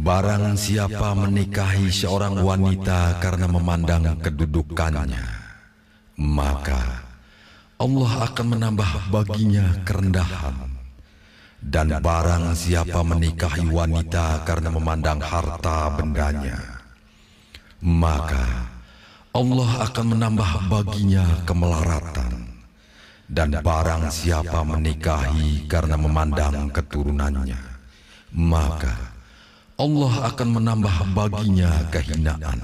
Barang siapa menikahi seorang wanita karena memandang kedudukannya, maka Allah akan menambah baginya kerendahan. Dan barang siapa menikahi wanita karena memandang harta bendanya, maka Allah akan menambah baginya kemelaratan. Dan barang siapa menikahi karena memandang keturunannya, maka Allah akan menambah baginya kehinaan.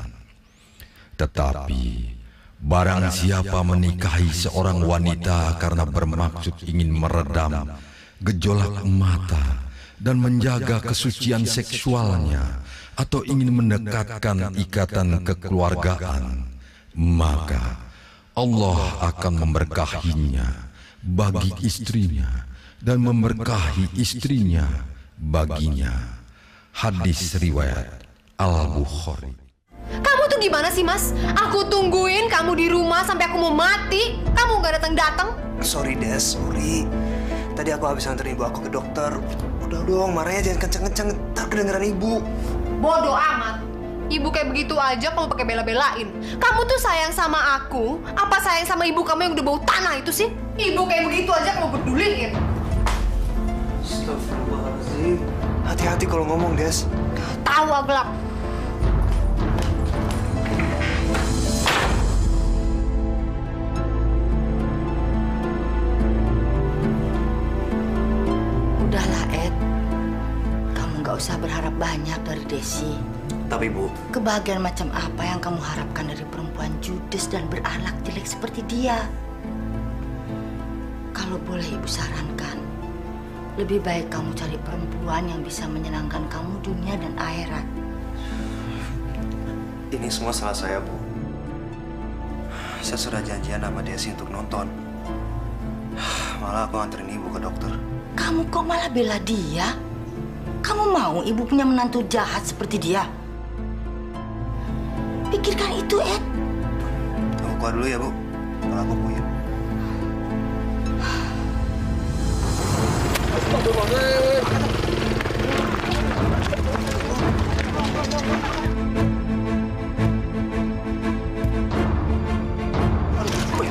Tetapi barang siapa menikahi seorang wanita karena bermaksud ingin meredam gejolak mata dan menjaga kesucian seksualnya, atau ingin mendekatkan ikatan kekeluargaan, maka Allah akan memberkahinya bagi istrinya dan memberkahi istrinya baginya. Hadis riwayat Al-Bukhari. Kamu tuh gimana sih, Mas? Aku tungguin kamu di rumah sampai aku mau mati, kamu gak datang-datang. Sorry, Des, sorry. Tadi aku habis nganterin ibu aku ke dokter. Udah dong, marahnya jangan kenceng-kenceng, ntar kedengeran ibu. Bodoh amat. Ibu kayak begitu aja kamu pakai bela-belain. Kamu tuh sayang sama aku, apa sayang sama ibu kamu yang udah bau tanah itu sih? Ibu kayak begitu aja kamu peduliin. Astagfirullahaladzim. Hati-hati kalau ngomong, Des. Tahu Aglak. Udahlah, Ed. Kamu nggak usah berharap banyak dari Desi. Tapi, Bu. Kebahagiaan macam apa yang kamu harapkan dari perempuan judes dan berakhlak jelek seperti dia? Kalau boleh Ibu sarankan, lebih baik kamu cari perempuan yang bisa menyenangkan kamu dunia dan akhirat. Ini semua salah saya, Bu. Saya sudah janjian sama Desi untuk nonton. Malah aku nganterin ibu ke dokter. Kamu kok malah bela dia? Kamu mau ibu punya menantu jahat seperti dia? Pikirkan itu, Ed. Aku keluar dulu ya, Bu. Kalau aku puyeng.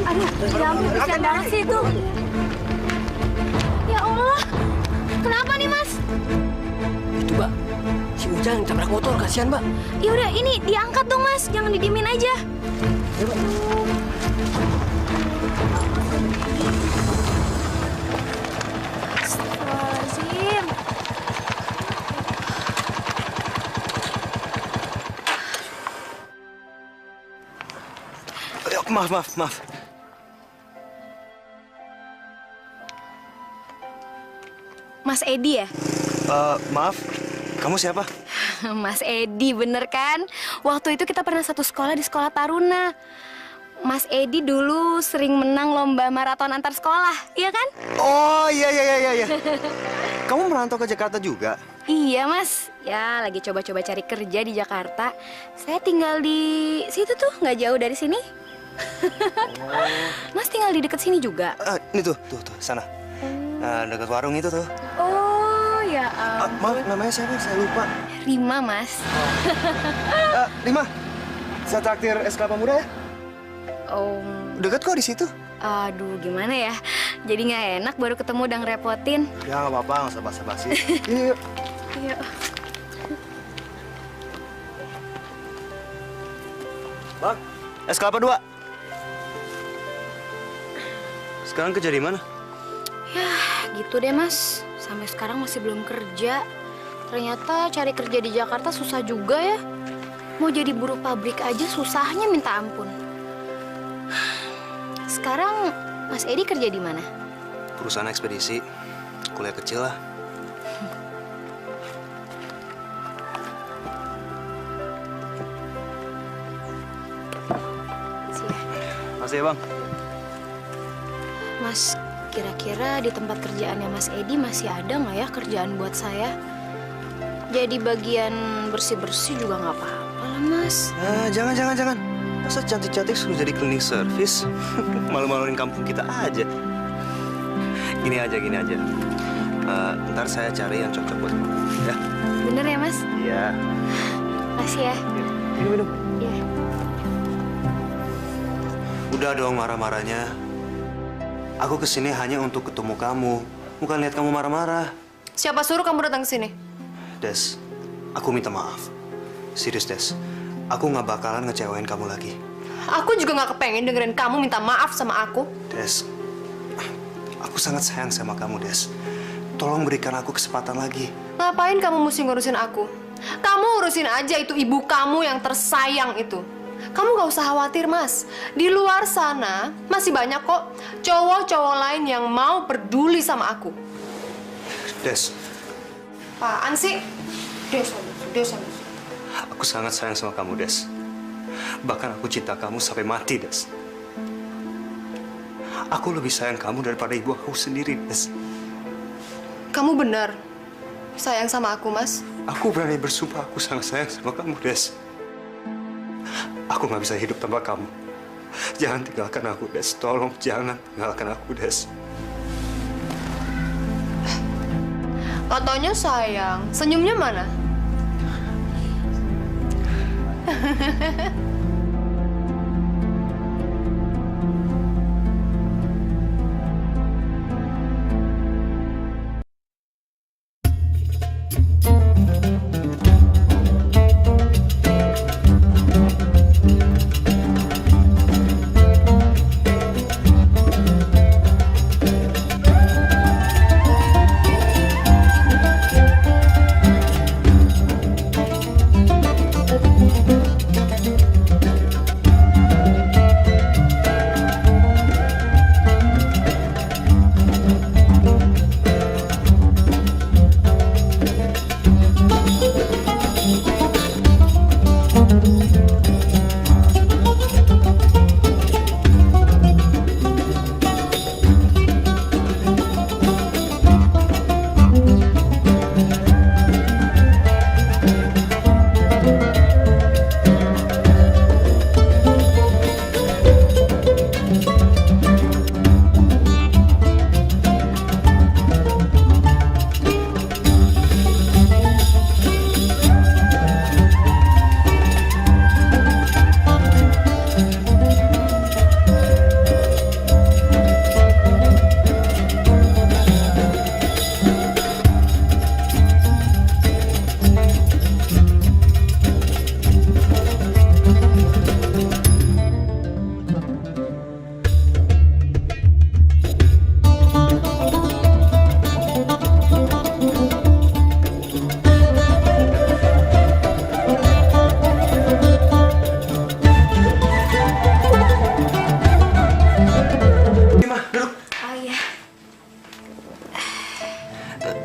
Aduh, ya ampun, kesian banget sih itu. Ya Allah, kenapa nih, Mas? Itu, Mbak. Si Ujang yang tabrak motor, kasihan, Mbak. Ya udah, ini diangkat dong, Mas. Jangan didiemin aja. Ya, Mbak. Astagfirullahaladzim. Maaf. Mas Edi ya? Maaf. Kamu siapa? Mas Edi, bener kan? Waktu itu kita pernah satu sekolah di sekolah Taruna. Mas Edi dulu sering menang lomba maraton antar sekolah, iya kan? Oh, iya. Kamu merantau ke Jakarta juga? Iya, Mas. Ya, lagi coba-coba cari kerja di Jakarta. Saya tinggal di situ tuh, nggak jauh dari sini. Mas tinggal di dekat sini juga? Ini tuh, sana. Dekat warung itu tuh. Oh, ya Maaf, namanya siapa? Saya lupa. Rima, Mas. Rima, saya traktir es kelapa muda ya? Oh, Dekat kok di situ. aduh, gimana ya? Jadi nggak enak baru ketemu udah ngerepotin. Ya, nggak apa-apa, nggak usah basa-basi. Yuk. Iya. Bang, es kelapa 2. Sekarang kerja di mana? Ya, gitu deh, Mas. Sampai sekarang masih belum kerja. Ternyata cari kerja di Jakarta susah juga ya. Mau jadi buruh pabrik aja susahnya minta ampun. Sekarang Mas Edi kerja di mana? Perusahaan ekspedisi. Kuliah kecil lah. Makasih ya, Bang. Mas, kira-kira di tempat kerjaannya Mas Edi masih ada nggak ya kerjaan buat saya? Jadi bagian bersih-bersih juga nggak apa-apa lah, Mas. Jangan. Masa cantik-cantik suruh jadi cleaning service? Malu-maluin kampung kita aja. Gini aja. Ntar saya cari yang cocok buat kamu, ya? Bener ya, Mas? Iya. Makasih ya. Minum. Iya. Udah dong marah-marahnya. Aku kesini hanya untuk ketemu kamu, bukan lihat kamu marah-marah. Siapa suruh kamu datang ke sini? Des, aku minta maaf. Serius, Des. Aku nggak bakalan ngecewain kamu lagi. Aku juga nggak kepengen dengerin kamu minta maaf sama aku. Des, aku sangat sayang sama kamu, Des. Tolong berikan aku kesempatan lagi. Ngapain kamu mesti ngurusin aku? Kamu urusin aja itu ibu kamu yang tersayang itu. Kamu gak usah khawatir, Mas. Di luar sana masih banyak kok cowok-cowok lain yang mau peduli sama aku. Des, Apaan sih? Des. aku sangat sayang sama kamu, Des. Bahkan aku cinta kamu sampai mati, Des. Aku lebih sayang kamu daripada ibu aku sendiri, Des. Kamu benar sayang sama aku, Mas. Aku berani bersumpah aku sangat sayang sama kamu, Des. Aku nggak bisa hidup tanpa kamu. Jangan tinggalkan aku, Des. Tolong jangan tinggalkan aku, Des. Katanya sayang, senyumnya mana?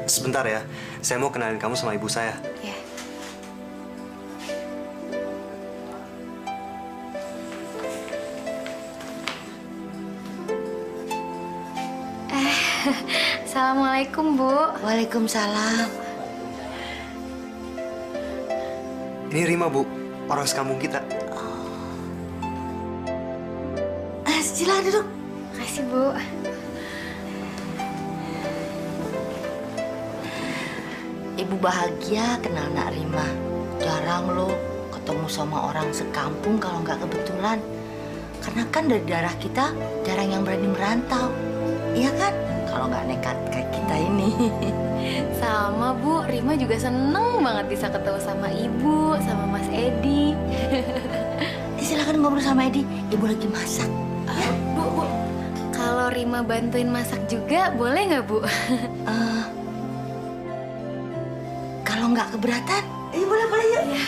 Sebentar ya, saya mau kenalin kamu sama ibu saya. Ya. Assalamualaikum, Bu. Waalaikumsalam. Ini Rima, Bu. Orang sekampung kita. Silakan duduk. Makasih, Bu. Ibu bahagia kenal Nak Rima. Jarang lo ketemu sama orang sekampung kalau nggak kebetulan. Karena kan dari daerah kita jarang yang berani merantau. Iya kan? Kalau nggak nekat kayak kita ini. Sama, Bu. Rima juga seneng banget bisa ketemu sama Ibu, sama Mas Edi. Silakan ngobrol sama Edi. Ibu lagi masak. Ya. Bu. Kalau Rima bantuin masak juga, boleh nggak, Bu? Kalau nggak keberatan, boleh yuk. Ya.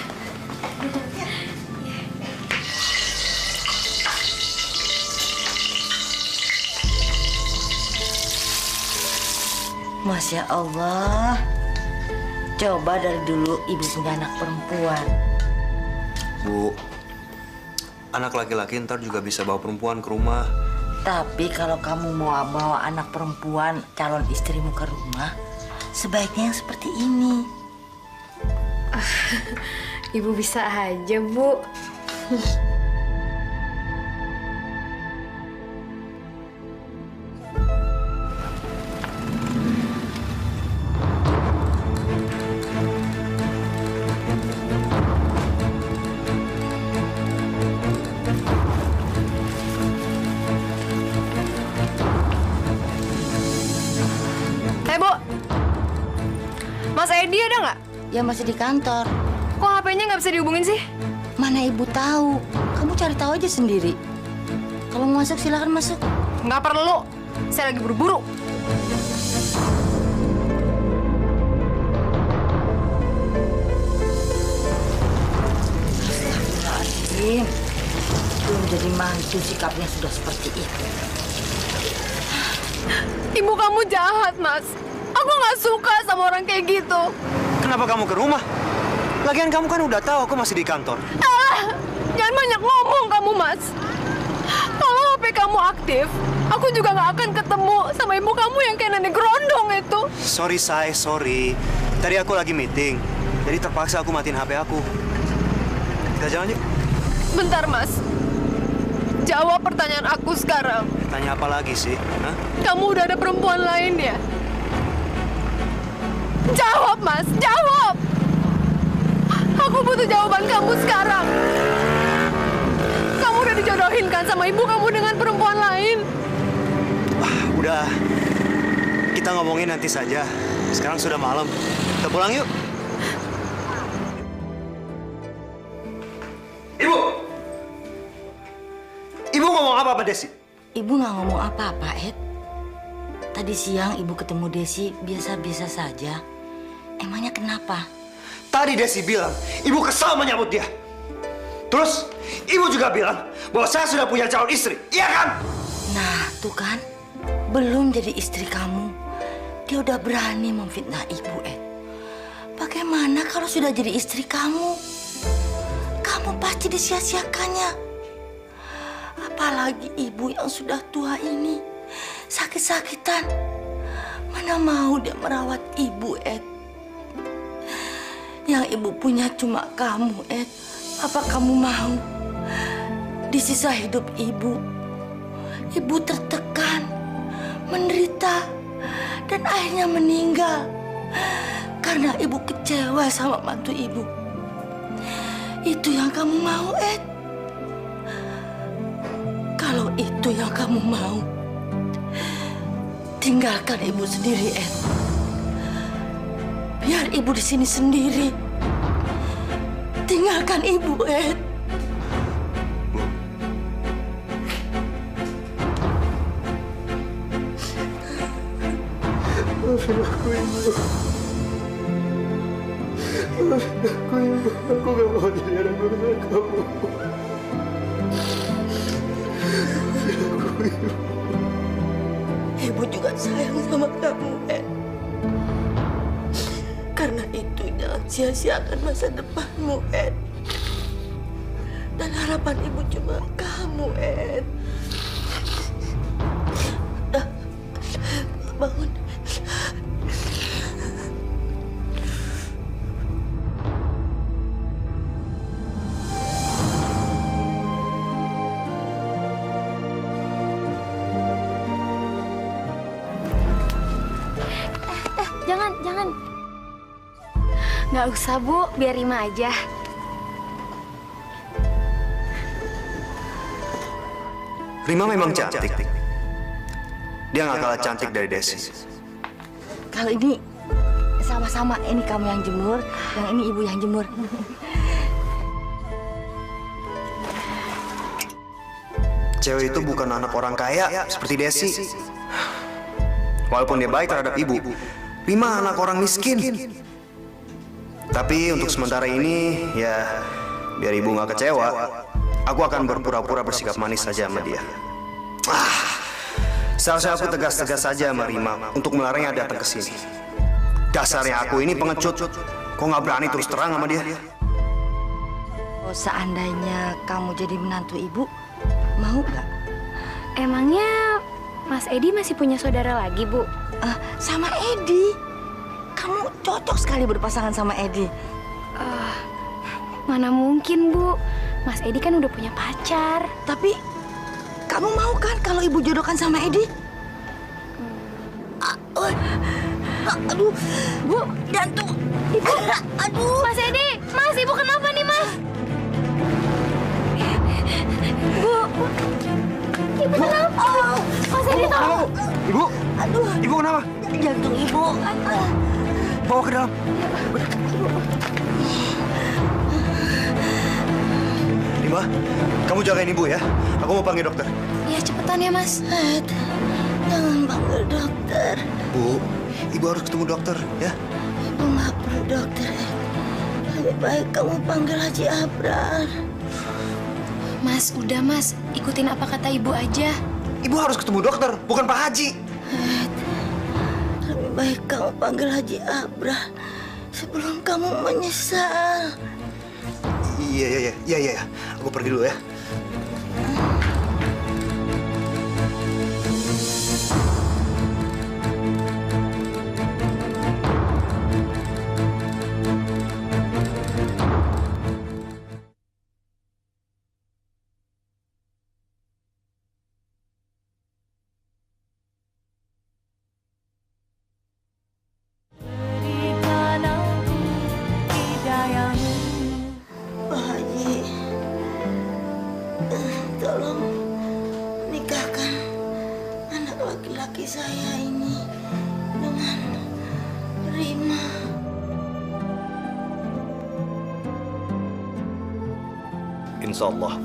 Masya Allah. Coba dari dulu ibu punya anak perempuan. Bu, anak laki-laki ntar juga bisa bawa perempuan ke rumah. Tapi kalau kamu mau bawa anak perempuan calon istrimu ke rumah, sebaiknya yang seperti ini. Ibu bisa aja, Bu. Ya masih di kantor. Kok HP-nya nggak bisa dihubungin sih? Mana ibu tahu? Kamu cari tahu aja sendiri. Kalau mau masuk silakan masuk. Nggak perlu. Saya lagi buru-buru. Astagfirullahaladzim. Belum jadi mantu sikapnya sudah seperti itu. Ibu kamu jahat, Mas. Aku nggak suka sama orang kayak gitu. Kenapa kamu ke rumah? Lagian kamu kan udah tahu aku masih di kantor. Jangan banyak ngomong kamu, Mas. Kalau HP kamu aktif, aku juga nggak akan ketemu sama ibu kamu yang kayak nenek gerondong itu. Sorry, Say, sorry. Tadi aku lagi meeting, jadi terpaksa aku matiin HP aku. Kita jalan yuk. Bentar, Mas. Jawab pertanyaan aku sekarang. Tanya apa lagi sih? Hah? Kamu udah ada perempuan lain ya? Jawab, Mas. Jawab. Aku butuh jawaban kamu sekarang. Kamu udah dijodohin kan sama ibu kamu dengan perempuan lain? Udah. Kita ngomongin nanti saja. Sekarang sudah malam. Kita pulang yuk. Ibu! Ibu ngomong apa sama Desi? Ibu nggak ngomong apa-apa, Ed. Tadi siang ibu ketemu Desi biasa-biasa saja. Emangnya kenapa? Tadi Desi bilang, ibu kesal menyambut dia. Terus, ibu juga bilang bahwa saya sudah punya calon istri. Iya kan? Nah, tuh kan. Belum jadi istri kamu. Dia udah berani memfitnah ibu, Ed. Bagaimana kalau sudah jadi istri kamu? Kamu pasti disia-siakannya. Apalagi ibu yang sudah tua ini. Sakit-sakitan. Mana mau dia merawat ibu, Ed. Yang ibu punya cuma kamu, Ed. Apa kamu mau? Di sisa hidup ibu tertekan, menderita, dan akhirnya meninggal. Karena ibu kecewa sama mantu ibu. Itu yang kamu mau, Ed? Kalau itu yang kamu mau, tinggalkan ibu sendiri, Ed. Biar ibu di sini sendiri. Tinggalkan ibu, Ed. Aku gak mau jadi anak berusaha kamu. Ibu juga sayang sama kamu, Ed. Karena itu jangan sia-siakan masa depanmu, Ed. Dan harapan ibu cuma kamu, Ed. Bangun. Jangan. Nggak usah, Bu. Biar Rima aja. Rima memang cantik. Dia nggak kalah cantik dari Desi. Kalau ini sama-sama, ini kamu yang jemur, yang ini ibu yang jemur. Cewek itu bukan anak orang kaya seperti Desi. Walaupun dia baik terhadap ibu, Rima anak orang miskin. Tapi untuk sementara ini, ya biar ibu nggak kecewa, aku akan berpura-pura bersikap manis saja sama dia. Seharusnya aku tegas-tegas saja sama Rima untuk melarangnya datang ke sini. Dasarnya aku ini pengecut, kok nggak berani terus terang sama dia? Oh, seandainya kamu jadi menantu ibu, mau nggak? Emangnya Mas Edi masih punya saudara lagi, Bu? Sama Edi. Kamu cocok sekali berpasangan sama Edi. Mana mungkin, Bu. Mas Edi kan udah punya pacar. Tapi kamu mau kan kalau ibu jodohkan sama Edi? Aduh, Bu, jantung. Ibu, aduh. Mas Edi, Mas, Ibu kenapa nih, Mas? Bu, Ibu kenapa? Mas Edi tahu. Ibu, Aduh, ibu kenapa? jantung ibu. bawa ke dalam. Rima, kamu jagain ibu ya. Aku mau panggil dokter. Iya, cepetan ya, Mas. Jangan panggil dokter. Bu, ibu harus ketemu dokter ya. Ibu nggak perlu dokter. Lebih baik kamu panggil Haji Abrar. Mas, udah Mas. Ikutin apa kata ibu aja. Ibu harus ketemu dokter, bukan Pak Haji. Lebih baik kamu panggil Haji Abrar sebelum kamu menyesal. Iya. Aku pergi dulu ya. Pak Haji, tolong nikahkan anak laki-laki saya ini dengan Rima. Insya Allah.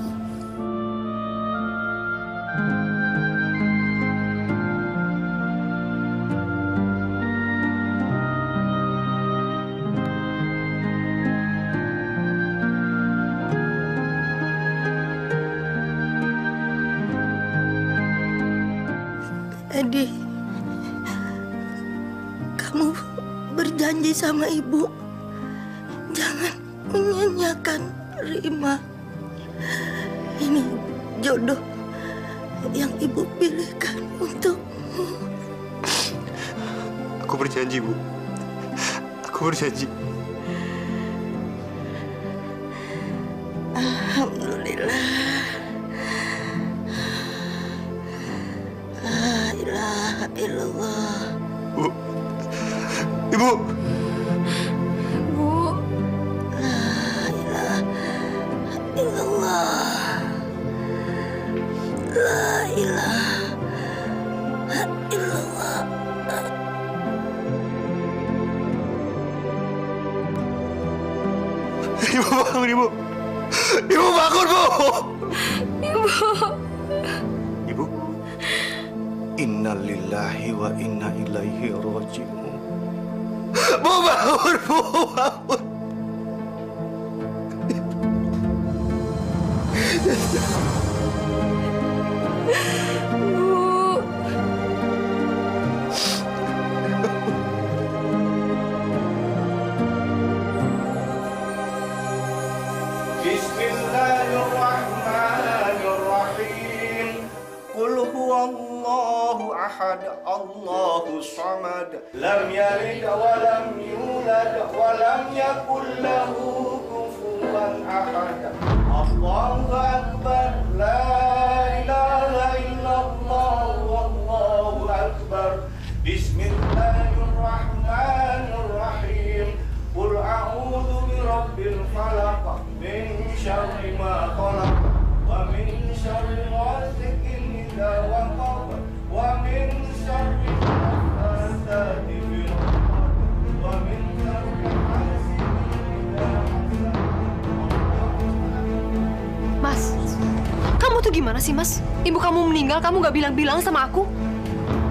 Jadi, kamu berjanji sama ibu jangan menyanyiakan Rima. Ini jodoh yang ibu pilihkan untukmu. Aku berjanji, Bu. Aku berjanji. Alhamdulillah. La ilaha illallah. Bu. Ibu. Bu, La ilaha illallah. La ilaha illallah. Ibu bangun, Ibu. Ibu bangun, Bu. Ibu. Innalillahi wa inna ilaihi raji'un. Bu bangun, Bu. Bangun. Bismillahirrahmanirrahim. Qul huwallahu ahad, Allahus samad, lam yalid wa lam yulad wa lam yakul lahu kufuwan ahad. Allahu akbar, la ilaha illallah, wallahu akbar. Bismillahirrahmanirrahim. Qul a'udzu birabbil falaq, min syarri ma khalaq, wa min syarri ghasiqin idza waqab, wa min syarri naffatsati fil 'uqad, wa min syarri hasidin idza hasad. Mas, kamu tuh gimana sih, Mas? Ibu kamu meninggal, kamu nggak bilang-bilang sama aku?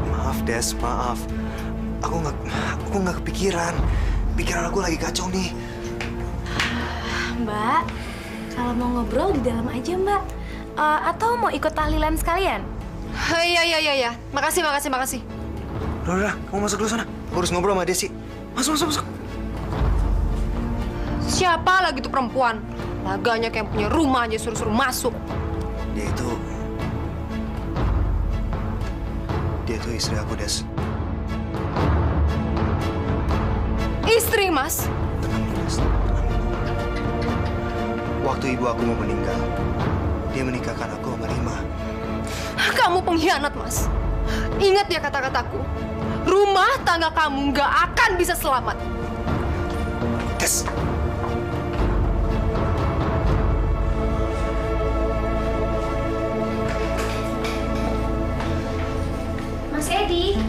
Maaf, Des, maaf. Aku nggak kepikiran. Pikiran aku lagi kacau nih. Mbak, kalau mau ngobrol di dalam aja, Mbak. Atau mau ikut tahlilan sekalian? Iya. Makasih. Udah, kamu masuk dulu sana. Aku harus ngobrol sama Desi. Masuk. Siapa lagi tuh perempuan? Laganya kayak punya rumah aja suruh-suruh masuk. Dia itu istri aku, Des. Istri, Mas? Tenang dulu, Des. Tenang dulu. Waktu ibu aku mau meninggal, dia menikahkan aku sama Rima. Kamu pengkhianat, Mas. Ingat ya kata-kataku. Rumah tangga kamu nggak akan bisa selamat. Des. Mas Edi.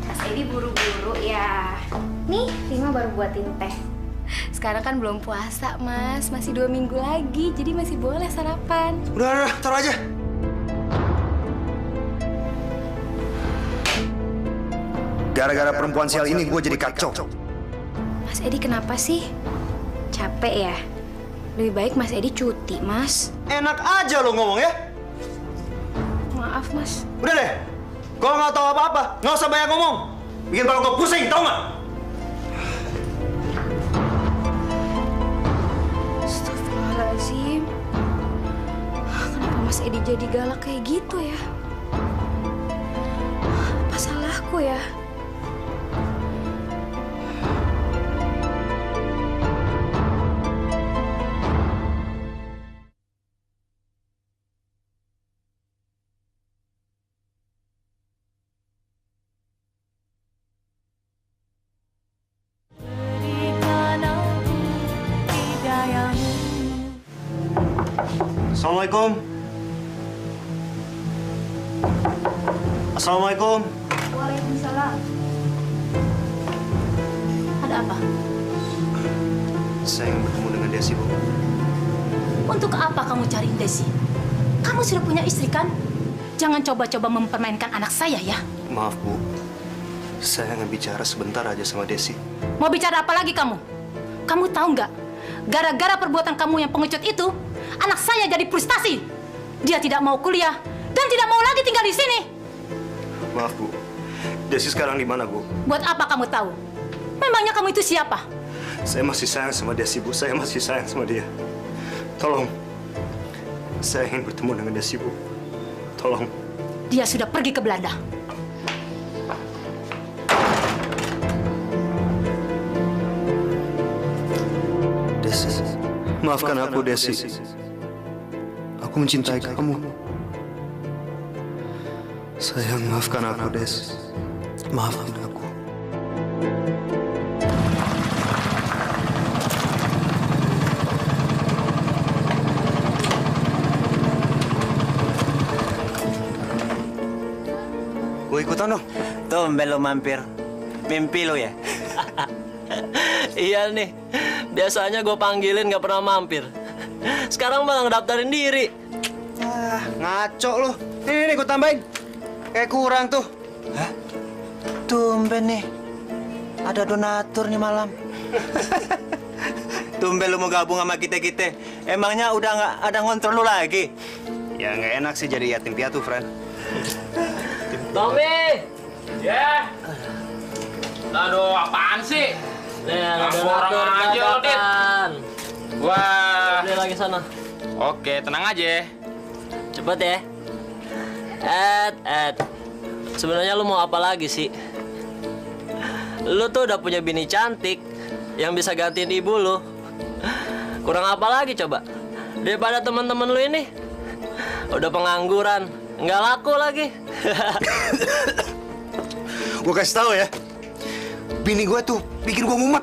Mas Edi buru-buru ya. buatin teh. Sekarang kan belum puasa, Mas. Masih 2 minggu lagi, jadi masih boleh sarapan. Udah, taruh aja. Gara-gara perempuan sial ini gue jadi kacau. Mas Edi kenapa sih? Capek ya? Lebih baik Mas Edi cuti, Mas. Enak aja lo ngomong ya. Maaf, Mas. Udah deh. Kalau nggak tahu apa-apa, nggak usah banyak ngomong. Bikin kalau gue pusing, tau nggak? Astagfirullahaladzim. Kenapa Mas Edi jadi galak kayak gitu ya? Apa salahku ya? Assalamualaikum. Assalamualaikum. Waalaikumsalam. Ada apa? Saya ingin bertemu dengan Desi, Bu. Untuk apa kamu cari Desi? Kamu sudah punya istri kan? Jangan coba-coba mempermainkan anak saya ya. Maaf, Bu. Saya ingin bicara sebentar aja sama Desi. Mau bicara apa lagi kamu? Kamu tahu nggak? Gara-gara perbuatan kamu yang pengecut itu, anak saya jadi frustasi. Dia tidak mau kuliah dan tidak mau lagi tinggal di sini. Maaf, Bu. Desi sekarang di mana, Bu? Buat apa kamu tahu? Memangnya kamu itu siapa? Saya masih sayang sama Desi, Bu. Saya masih sayang sama dia. Tolong. Saya ingin bertemu dengan Desi, Bu. Tolong. Dia sudah pergi ke Belanda. Desi. Maafkan aku, Desi. Aku mencintai kamu. Sayang, maafkan aku, Des. Maafkan aku. Gue ikutan dong. Tumben lo mampir. Mimpi lo ya? Iya nih, biasanya gue panggilin gak pernah mampir. Sekarang malah ngedaftarin diri. Ah, ngaco lo. Nih, gue tambahin. Kayak kurang tuh. Hah? Tumben nih. Ada donatur nih malam. Tumben lo mau gabung sama kita-kita. Emangnya udah nggak ada ngontrol lo lagi? Ya nggak enak sih jadi yatim piatu, friend. Tommy! Ya. Aduh, apaan sih? Nih, ada Aku orang donatur aja, Dit. dadakan. Wah. Beli lagi sana. Oke, tenang aja. Cepet ya. Ed. Sebenarnya lu mau apa lagi sih? Lu tuh udah punya bini cantik yang bisa gantiin ibu lu. Kurang apa lagi coba? Daripada teman-teman lu ini udah pengangguran, nggak laku lagi. Gue kasih tahu ya. Bini gue tuh bikin gue mumet.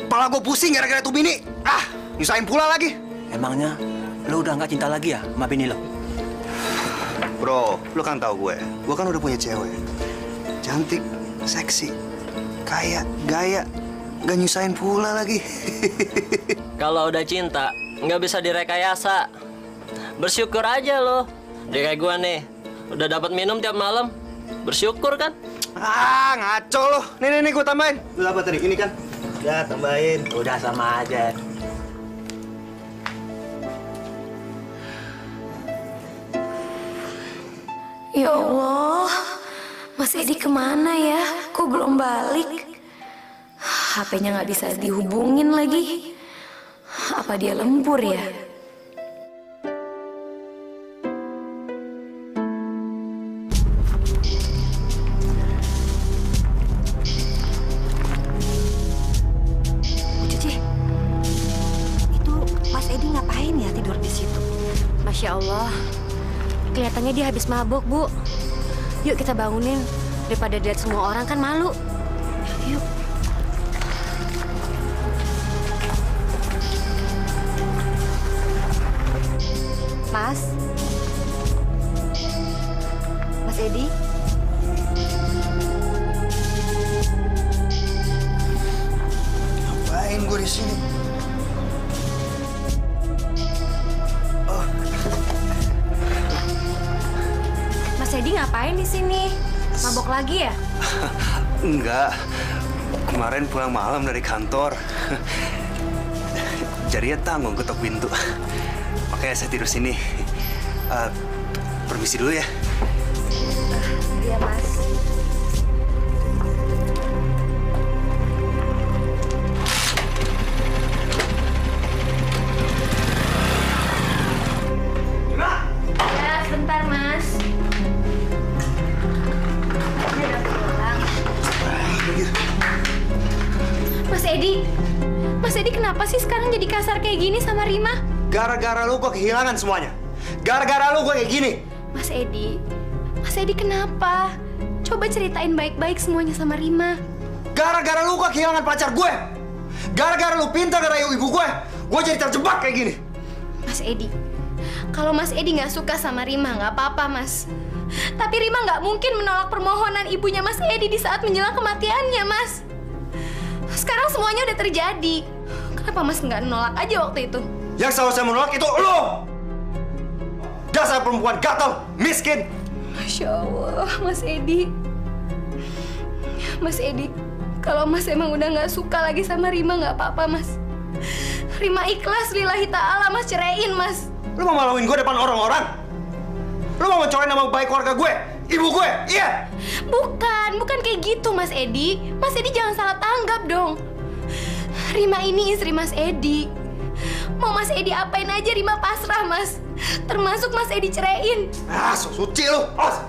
Kepala gue pusing gara-gara tuh bini. Ah, nyusahin pula lagi. Emangnya lo udah nggak cinta lagi ya sama bini lo? Bro, lu kan tahu gue kan udah punya cewek. Cantik, seksi, kaya, gaya, gak nyusahin pula lagi. Kalau udah cinta, nggak bisa direkayasa. Bersyukur aja lo. Dia kayak gua nih, udah dapat minum tiap malam. Bersyukur kan? Ah, ngaco lo. Nih, gue tambahin. Lu apa tadi? Ini kan? Ya, tambahin. Udah sama aja. Ya Allah, Mas Edi kemana ya? Kok belum balik? HP-nya nggak bisa dihubungin lagi. Apa dia lembur ya? Bu Cici, itu Mas Edi ngapain ya tidur di situ? Masya Allah, kelihatannya dia habis mabuk, Bu. Yuk kita bangunin, daripada dilihat semua orang kan malu. Yuk. Mas Edi? di sini. Mas Edi ngapain di sini? Mabok lagi ya? Enggak. Kemarin pulang malam dari kantor. Jadinya tanggung ketok pintu. Makanya saya tidur sini. Permisi dulu ya. Iya, Mas. Ya, sebentar, Mas. Ini udah pulang. Mas Edi kenapa sih sekarang jadi kasar kayak gini sama Rima? Gara-gara lu gua kehilangan semuanya. Gara-gara lu gua kayak gini. Mas Edi kenapa? Coba ceritain baik-baik semuanya sama Rima. Gara-gara lu gua kehilangan pacar gue. Gara-gara lu pintar ngerayu ibu gue jadi terjebak kayak gini. Mas Edi, kalau Mas Edi nggak suka sama Rima, nggak apa-apa, Mas. Tapi Rima nggak mungkin menolak permohonan ibunya Mas Edi di saat menjelang kematiannya, Mas. Sekarang semuanya udah terjadi. Kenapa Mas nggak nolak aja waktu itu? Yang selalu saya menolak itu lo. Dasar perempuan gatal, miskin. Masya Allah, Mas Edi. Mas Edi, kalau Mas emang udah nggak suka lagi sama Rima, nggak apa-apa, Mas. Rima ikhlas lillahi ta'ala, Mas, ceraiin, Mas. Lu mau maluin gue depan orang-orang? Lu mau mencoreng nama baik keluarga gue? Ibu gue? Iya? Bukan kayak gitu, Mas Edi. Mas Edi jangan salah tanggap dong. Rima ini istri Mas Edi. Mau Mas Edi apain aja Rima pasrah, Mas. Termasuk Mas Edi ceraiin. Ah, so suci lu. Awas.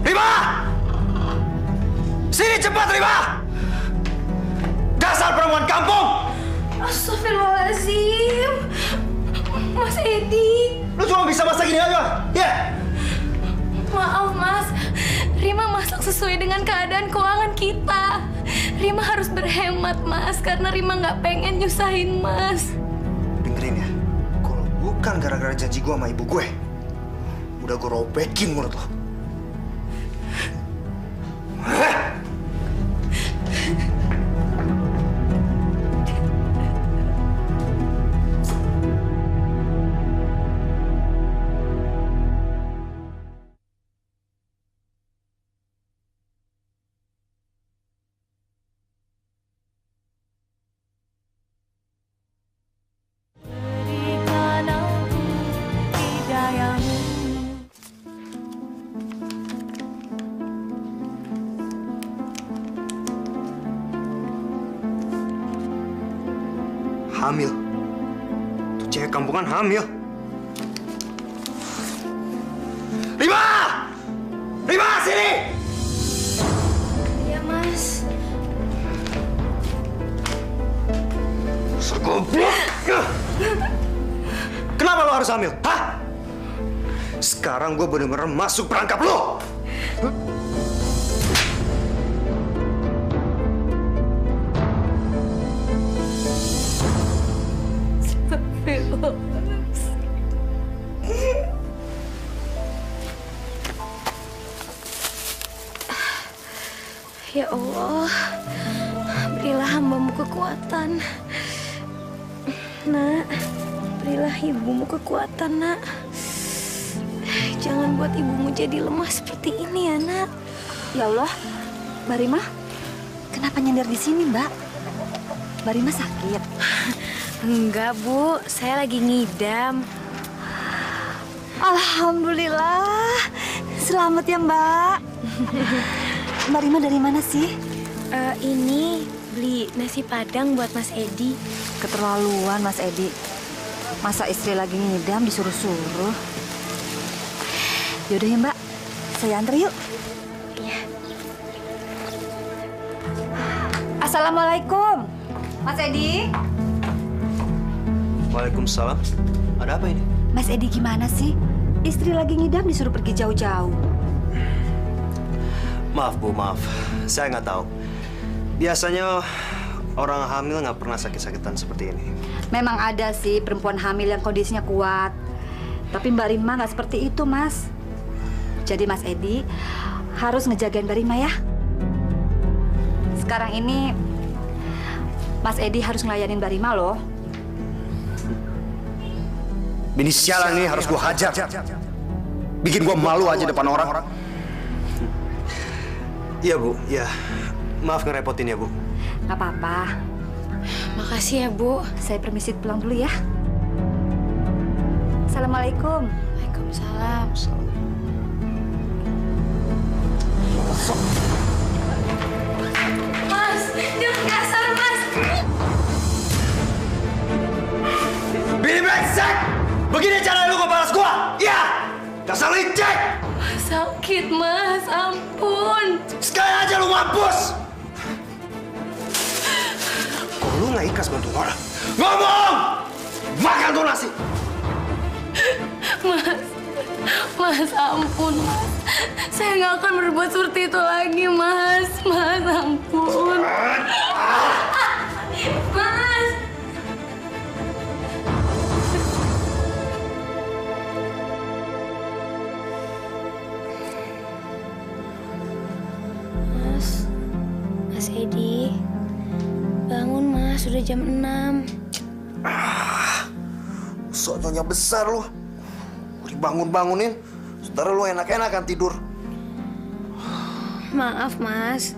Rima! Sini cepat, Rima! Dasar perempuan kampung! Astagfirullahaladzim. Mas Edi. Lu cuma bisa masak gini aja, ya? Maaf, Mas. Rima masak sesuai dengan keadaan keuangan kita. Rima harus berhemat, Mas, karena Rima nggak pengen nyusahin Mas. Dengerin ya, kalau bukan gara-gara janji gue sama ibu gue, udah gue robekin mulut lo. Hamil. Tuh cewek kampungan hamil. Rima! Rima, sini! Iya, Mas. Segoblok! Kenapa lo harus hamil? Hah? Sekarang gue bener-bener masuk perangkap lo! Ya Allah, berilah hamba-Mu kekuatan. Nak, berilah ibumu kekuatan, Nak. Jangan buat ibumu jadi lemah seperti ini ya, Nak. Ya Allah, Mbak Rima, kenapa nyender di sini, Mbak? Mbak Rima sakit? Enggak, Bu. Saya lagi ngidam. Alhamdulillah. Selamat ya, Mbak. Mbak Rima dari mana sih? Ini beli nasi Padang buat Mas Edi. Keterlaluan, Mas Edi. Masa istri lagi ngidam disuruh-suruh? Yaudah ya, Mbak. Saya antar yuk. Iya. Assalamualaikum. Mas Edi. Waalaikumsalam. Ada apa ini? Mas Edi gimana sih? Istri lagi ngidam disuruh pergi jauh-jauh. Maaf, Bu, maaf. Saya nggak tahu. Biasanya orang hamil nggak pernah sakit-sakitan seperti ini. Memang ada sih perempuan hamil yang kondisinya kuat. Tapi Mbak Rima nggak seperti itu, Mas. Jadi Mas Edi harus ngejagain Mbak Rima ya. Sekarang ini Mas Edi harus ngelayanin Mbak Rima loh. Bini sialan ini harus gua hajar. Bikin gua malu aja depan orang. Iya, Bu. Ya. Maaf ngerepotin ya, Bu. Nggak apa-apa. Makasih ya, Bu. Saya permisi pulang dulu ya. Assalamualaikum. Waalaikumsalam. Mas, jangan kasar, Mas. Bini brengsek! Begini cara lu ngebalas gua? Iya! Dasar licik! Sakit, Mas. Ampun. Sekali aja lu mampus! Kok lu nggak ikhlas bantu orang? Ngomong! Makan tuh nasi! Mas, ampun, Mas. Saya nggak akan berbuat seperti itu lagi, Mas. Mas, ampun. Mas. Mas Edi, bangun Mas, sudah jam 6. Soalnya besar lu. Dibangun-bangunin, saudara lu enak-enakan tidur. Maaf Mas,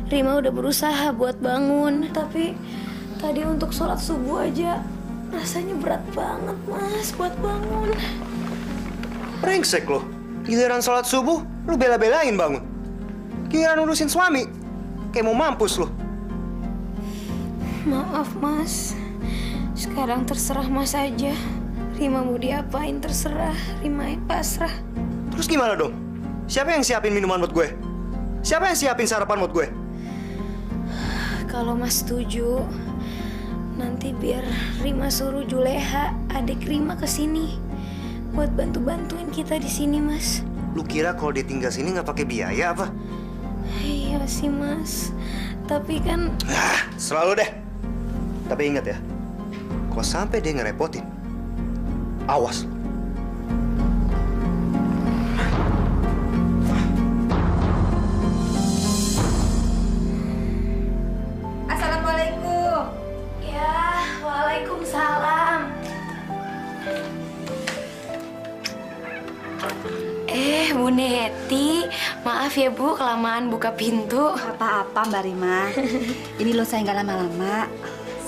Rima udah berusaha buat bangun, tapi tadi untuk sholat subuh aja rasanya berat banget Mas buat bangun. Brengsek lu. Giliran sholat subuh, lu bela-belain bangun. Giliran urusin suami, kayak mau mampus lu. Maaf Mas, sekarang terserah Mas aja. Rima mau diapain terserah, Rima pasrah. Terus gimana dong? Siapa yang siapin minuman buat gue? Siapa yang siapin sarapan buat gue? Kalau Mas setuju, nanti biar Rima suruh Juleha, adik Rima kesini buat bantu-bantuin kita di sini, Mas. Lu kira kalau dia tinggal sini nggak pakai biaya apa? Iya sih, Mas. Tapi kan... Selalu deh. Tapi ingat ya, kalau sampai dia ngerepotin, awas. Assalamualaikum. Ya, waalaikumsalam. Bu Neti, maaf ya Bu, kelamaan buka pintu. Apa-apa Mbak Rima. Ini loh saya nggak lama-lama.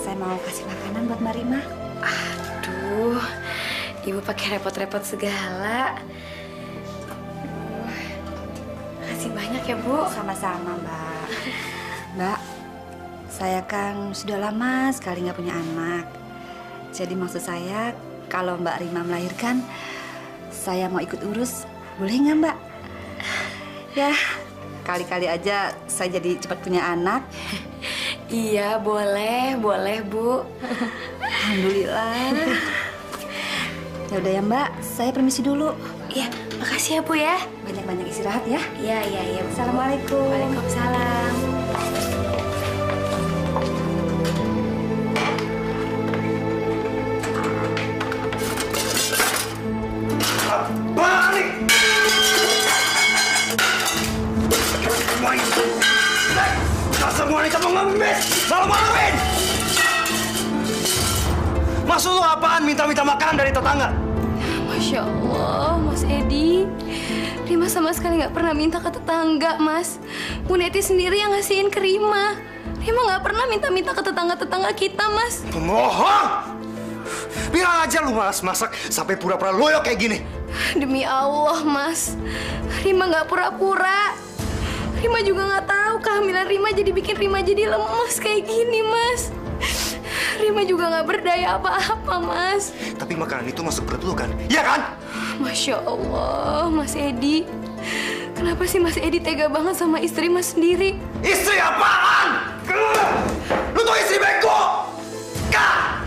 Saya mau kasih makanan buat Mbak Rima. Aduh, Ibu pakai repot-repot segala. Makasih banyak ya Bu. Sama-sama Mbak. Mbak, saya kan sudah lama sekali nggak punya anak. Jadi maksud saya kalau Mbak Rima melahirkan, saya mau ikut urus. Boleh nggak Mbak? Ya, kali-kali aja saya jadi cepat punya anak. Iya, boleh Bu. Alhamdulillah. Ya udah ya Mbak, saya permisi dulu. Iya, makasih ya Bu ya. Banyak-banyak istirahat ya. Iya. Assalamualaikum. Waalaikumsalam. Balik! Dasar wanita pengemis! Malu-maluin! Maksud lu apaan minta-minta makanan dari tetangga? Masya Allah, Mas Edi. Rima sama sekali nggak pernah minta ke tetangga, Mas. Bu Neti sendiri yang ngasihin ke Rima. Rima nggak pernah minta-minta ke tetangga-tetangga kita, Mas. Pembohong! Bilang aja lu malas masak sampai pura-pura loyo kayak gini. Demi Allah, Mas. Rima nggak pura-pura. Rima juga nggak tahu kehamilan Rima jadi bikin Rima jadi lemes kayak gini, Mas. Rima juga nggak berdaya apa-apa, Mas. Tapi makanan itu masuk perut lu kan? Iya kan? Masya Allah, Mas Edi. Kenapa sih Mas Edi tega banget sama istri Mas sendiri? Istri apaan? Lu tuh istri bego! Kak!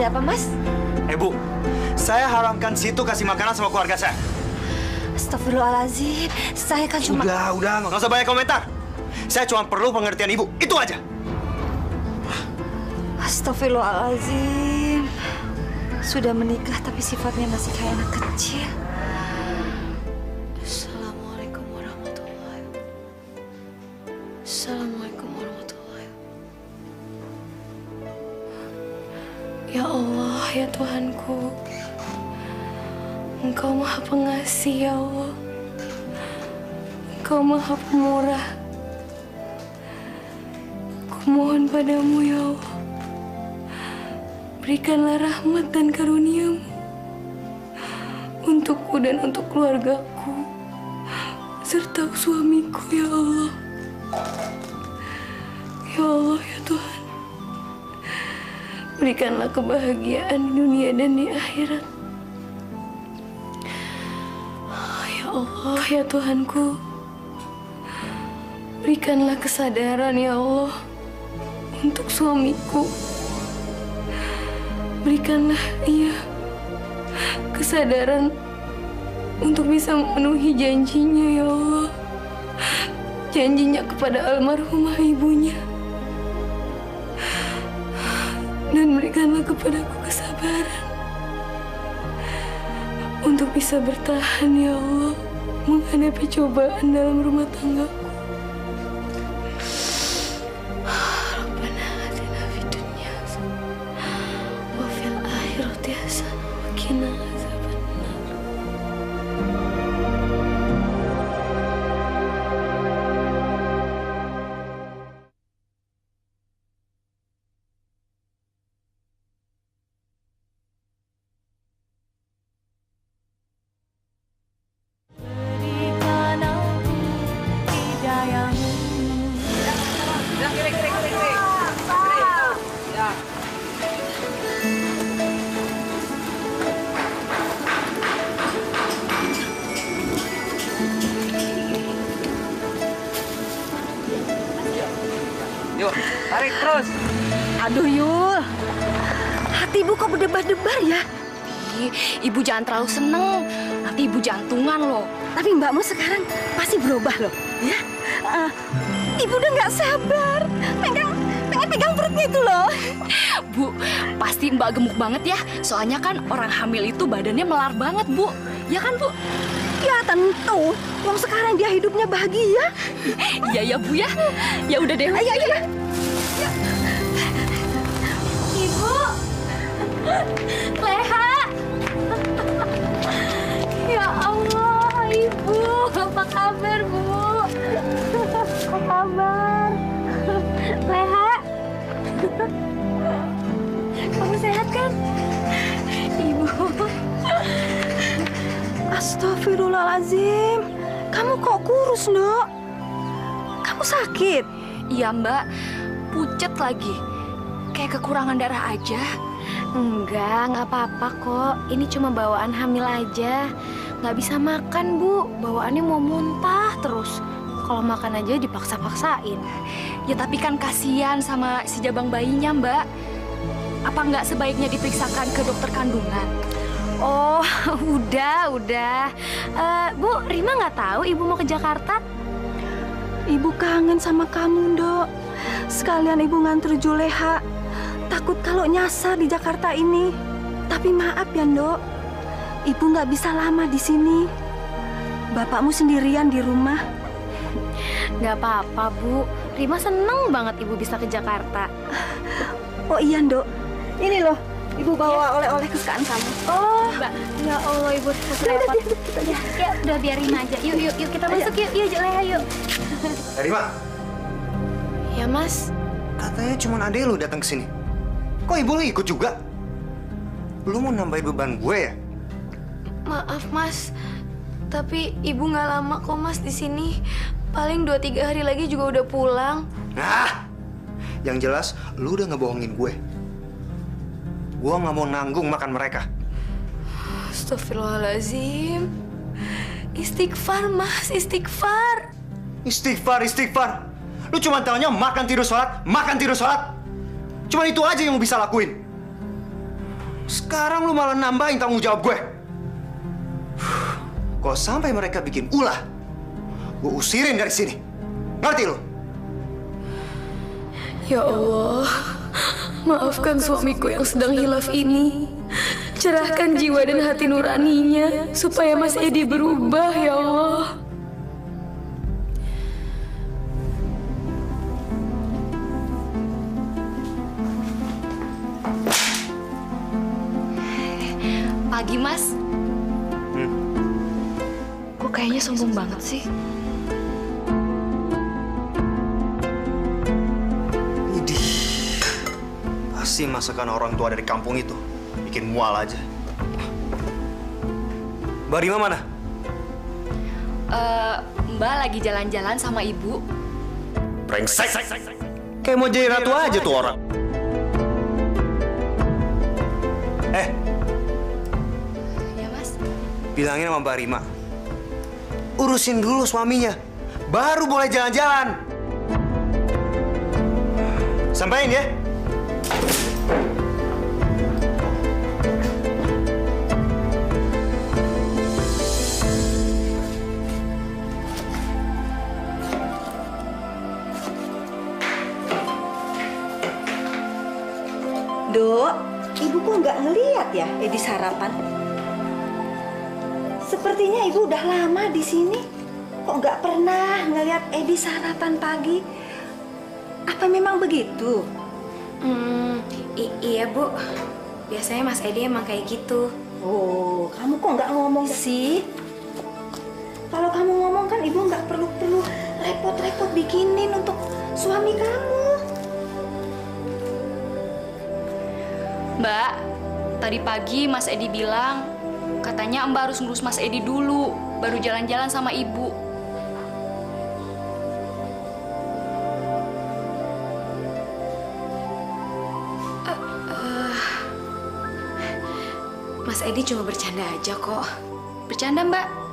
Ada apa, Mas? Bu, saya haramkan situ kasih makanan sama keluarga saya. Astagfirullahaladzim, saya kan cuma... Udah, nggak usah banyak komentar. Saya cuma perlu pengertian Ibu, itu aja. Astagfirullahaladzim. Sudah menikah tapi sifatnya masih kayak anak kecil. Assalamualaikum warahmatullahi. Assalamualaikum warahmatullahi. Ya Allah, ya Tuhanku. Engkau Maha Pengasih, ya Allah. Engkau Maha Pemurah. Kumohon padamu, ya Allah. Berikanlah rahmat dan karunia-Mu untukku dan untuk keluargaku, serta suamiku, ya Allah. Ya Allah, ya Tuhan. Berikanlah kebahagiaan di dunia dan di akhirat. Ya Allah, ya Tuhanku. Berikanlah kesadaran, ya Allah, untuk suamiku. Berikanlah ia kesadaran untuk bisa memenuhi janjinya, ya Allah. Janjinya kepada almarhumah ibunya. Dan berikanlah kepadaku kesabaran untuk bisa bertahan, ya Allah, menghadapi cobaan dalam rumah tanggaku. Rabbana atina fid dunya hasanah wa fil akhirati hasanah wa qina adzabannar. Yuk, tarik terus. Aduh, Yul. Hati Ibu kok berdebar-debar ya? Ibu jangan terlalu seneng, nanti ibu jantungan loh. Tapi mbakmu sekarang pasti berubah loh, ya? Ibu udah nggak sabar, pengen pegang perutnya itu loh. Bu, pasti Mbak gemuk banget ya. Soalnya kan orang hamil itu badannya melar banget, Bu. Ya kan, Bu? Ya tentu, wong sekarang dia hidupnya bahagia. Iya ya, Bu ya. Ya udah deh. Ayo. Ibu. Leha. Ya Allah, Ibu. Apa kabar, Bu? Apa kabar? Leha. Kamu sehat kan? Ibu. Astagfirullahaladzim. Kamu kok kurus, Ndok? Kamu sakit? Iya, Mbak. Pucet lagi. Kayak kekurangan darah aja. Nggak apa-apa kok. Ini cuma bawaan hamil aja. Nggak bisa makan, Bu. Bawaannya mau muntah terus. Kalau makan aja dipaksa-paksain. Ya tapi kan kasihan sama si jabang bayinya, Mbak. Apa nggak sebaiknya diperiksakan ke dokter kandungan? Oh, udah. Bu, Rima nggak tahu Ibu mau ke Jakarta? Ibu kangen sama kamu, Ndok. Sekalian Ibu nganter Juleha. Takut kalau nyasar di Jakarta ini. Tapi maaf ya, Ndok. Ibu nggak bisa lama di sini. Bapakmu sendirian di rumah. Nggak apa-apa, Bu. Rima seneng banget Ibu bisa ke Jakarta. Oh iya, Ndok. Ini loh, Ibu bawa oleh-oleh kesukaan kamu. Oh, ya Allah, Ibu repot. Ya, udah biar Rima aja. Yuk, kita masuk yuk. Yuk, Leha, yuk. Rima, Ya, Mas. katanya cuma adek lu datang ke sini. Kok ibu lu ikut juga? Lu mau nambahin beban gue ya? Maaf, Mas. Tapi Ibu nggak lama kok, Mas, di sini. Paling 2-3 hari lagi juga udah pulang. Nah, yang jelas lu udah ngebohongin gue. Gue nggak mau nanggung makan mereka. Astagfirullahaladzim. Istighfar, Mas. Istighfar. Istighfar. Lu cuma taunya makan tidur sholat. Cuma itu aja yang lu bisa lakuin. Sekarang lu malah nambahin tanggung jawab gue. Kalau sampai mereka bikin ulah, gue usirin dari sini. Ngerti lu? Ya Allah, maafkan suamiku yang sedang hilaf ini. Cerahkan jiwa dan hati nuraninya supaya Mas Edi berubah, ya Allah. Pagi, Mas. Kok kayaknya sombong banget sih? Idih, pasti masakan orang tua dari kampung itu. Bikin mual aja. Mbak Rima mana? Mbak lagi jalan-jalan sama ibu. Brengsek. Kayak mau jadi ratu aja tuh orang. Ya, Mas. Bilangin sama Mbak Rima, urusin dulu suaminya, baru boleh jalan-jalan. Sampaiin ya. Dok, ibu kok nggak ngeliat ya Edi sarapan? Sepertinya ibu udah lama di sini. Kok nggak pernah ngeliat Edi sarapan pagi? Apa memang begitu? Iya Bu, biasanya Mas Edi emang kayak gitu. Oh, kamu kok nggak ngomong sih? Kalau kamu ngomong kan ibu nggak perlu repot-repot bikinin untuk suami kamu. Mbak, tadi pagi Mas Edi bilang katanya Mbak harus ngurus Mas Edi dulu, baru jalan-jalan sama ibu. Mas Edi cuma bercanda aja kok. Bercanda, Mbak.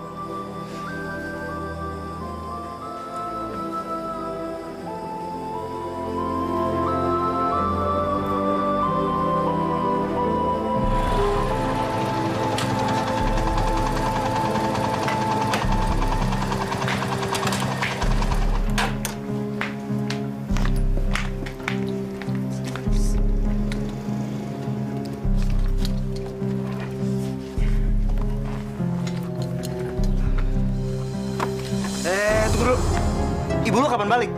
Tunggu dulu. Ibu lu kapan balik?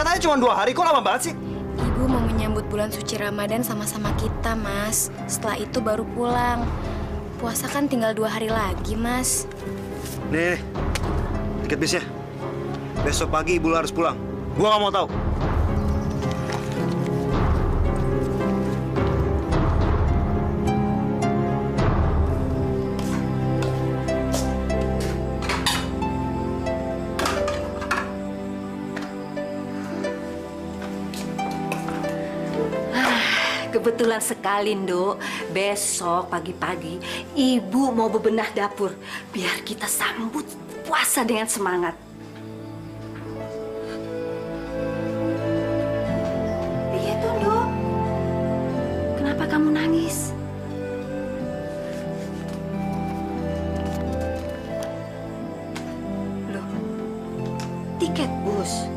Katanya cuma 2 hari, kok lama banget sih? Ibu mau menyambut bulan suci Ramadan sama-sama kita, Mas. Setelah itu baru pulang. Puasa kan tinggal 2 hari lagi, Mas. Nih, tiket bisnya. Besok pagi ibu lu harus pulang. Gua nggak mau tahu. Kebetulan sekali, Nduk. Besok pagi-pagi ibu mau bebenah dapur biar kita sambut puasa dengan semangat. Iya tuh, Nduk. Kenapa kamu nangis? Loh, tiket bus.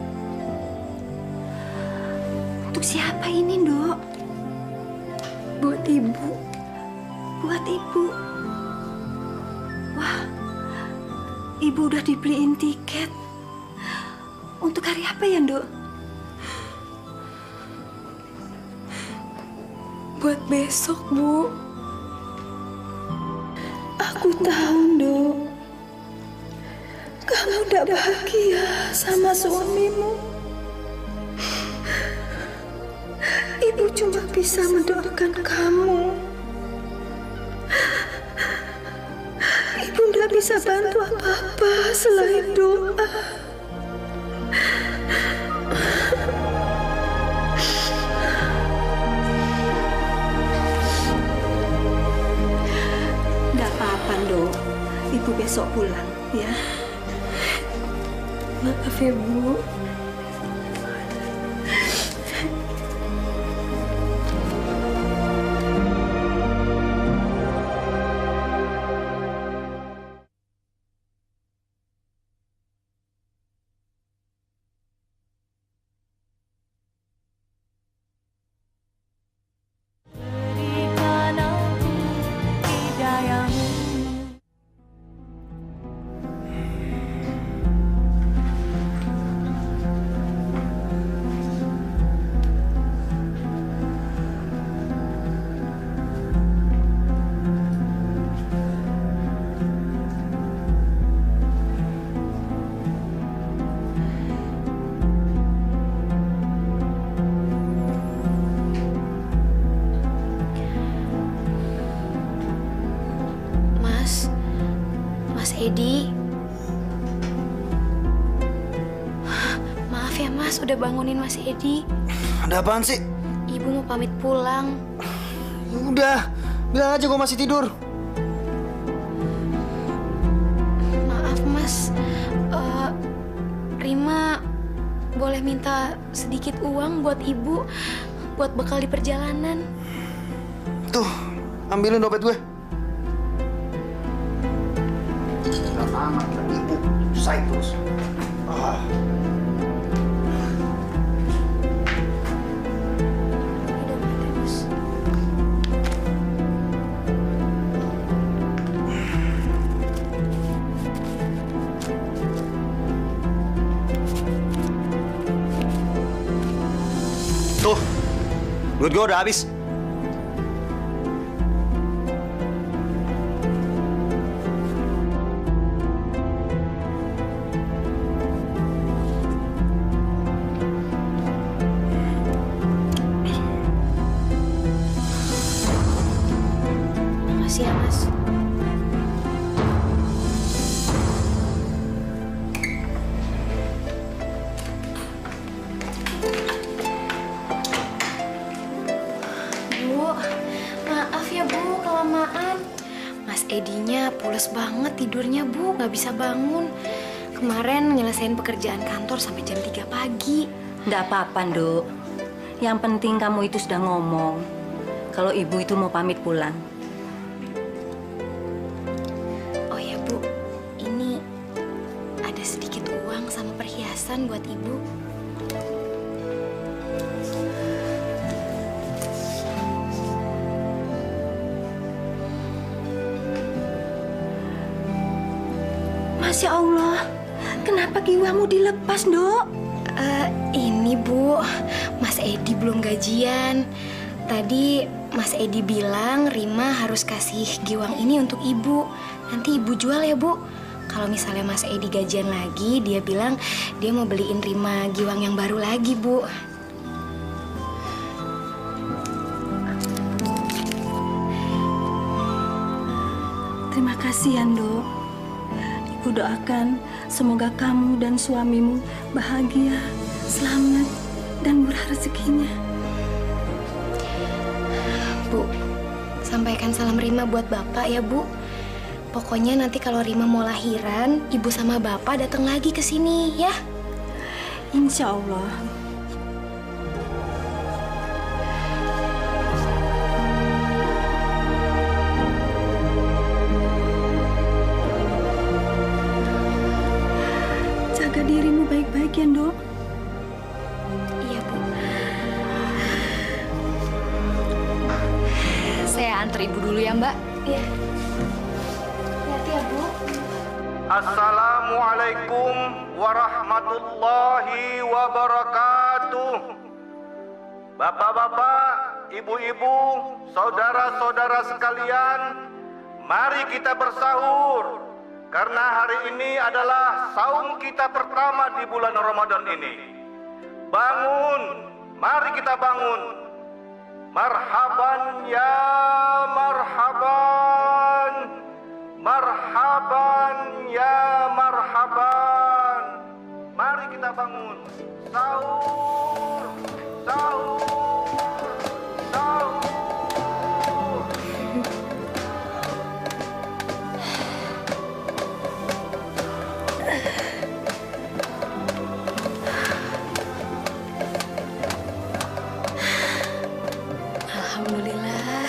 Untuk siapa ini, Nduk? Buat Ibu. Buat Ibu. Wah, Ibu udah dibeliin tiket. Untuk hari apa ya, Nduk? Buat besok, Bu. Aku tahu, Nduk. Kamu udah bahagia sama suamimu. Ibu cuma bisa mendoakan kamu. Ibu nggak bisa bantu apa-apa selain doa. Nggak apa-apa, Nduk. Ibu besok pulang, ya. Maaf ya, Bu. Mas. Mas Edi. Maaf ya Mas, udah bangunin Mas Edi. Ada apaan sih? Ibu mau pamit pulang. Udah, bilang aja gue masih tidur. Maaf Mas, Rima boleh minta sedikit uang buat ibu, buat bekal di perjalanan. Tuh, ambilin dompet gue. Gak amat, ibu say terus. Tuh, duit gue udah habis. Makasih ya Mas. Bu, maaf ya Bu, kelamaan. Mas Edinya pules banget tidurnya Bu, nggak bisa bangun. Kemarin nyelesain pekerjaan kantor sampai jam 3 pagi. Nggak apa-apa, Nduk. Yang penting kamu itu sudah ngomong kalau ibu itu mau pamit pulang. Oh ya Bu, ini ada sedikit uang sama perhiasan buat Ibu. Masya Allah, kenapa kiwamu dilepas, Nduk? Ini Bu, Mas Edi belum gajian. Tadi Mas Edi bilang Rima harus kasih giwang ini untuk Ibu. Nanti Ibu jual ya Bu. Kalau misalnya Mas Edi gajian lagi, dia bilang dia mau beliin Rima giwang yang baru lagi Bu. Terima kasih ya, Nduk. Ibu doakan semoga kamu dan suamimu bahagia, selamat, dan murah rezekinya. Bu, sampaikan salam Rima buat Bapak ya Bu. Pokoknya nanti kalau Rima mau lahiran, Ibu sama Bapak datang lagi ke sini ya. Insya Allah. Jaga dirimu baik-baik ya, Nduk. Iya Bu. Saya antar Ibu dulu ya Mbak. Iya. Hati ya Bu. Assalamualaikum warahmatullahi wabarakatuh. Bapak-bapak, ibu-ibu, saudara-saudara sekalian, mari kita bersahur. Karena hari ini adalah saum kita pertama di bulan Ramadan ini. Bangun, mari kita bangun. Marhaban ya marhaban. Marhaban ya marhaban. Mari kita bangun. Sahur, sahur, sahur. Alhamdulillah.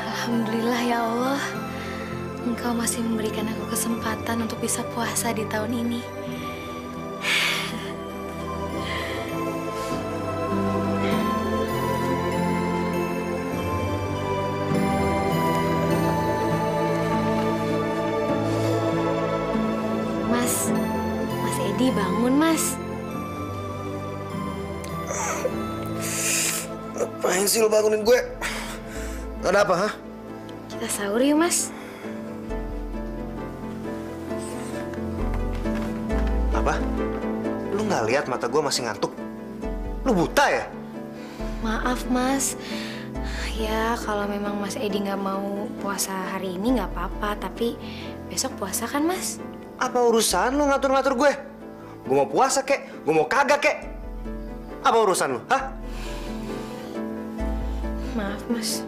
Alhamdulillah ya Allah. Engkau masih memberikan aku kesempatan untuk bisa puasa di tahun ini. Mas Edi bangun Mas. Apain sih lo bangunin gue? Ada apa, ha? Kita sahur yuk Mas. Apa? Lu nggak lihat mata gue masih ngantuk? Lu buta ya? Maaf Mas, Ya, kalau memang Mas Edi nggak mau puasa hari ini nggak apa-apa, tapi besok puasa kan, Mas? Apa urusan lu ngatur-ngatur gue? Gue mau puasa kek, gue mau kagak kek. Apa urusan lu, hah? Maaf, Mas.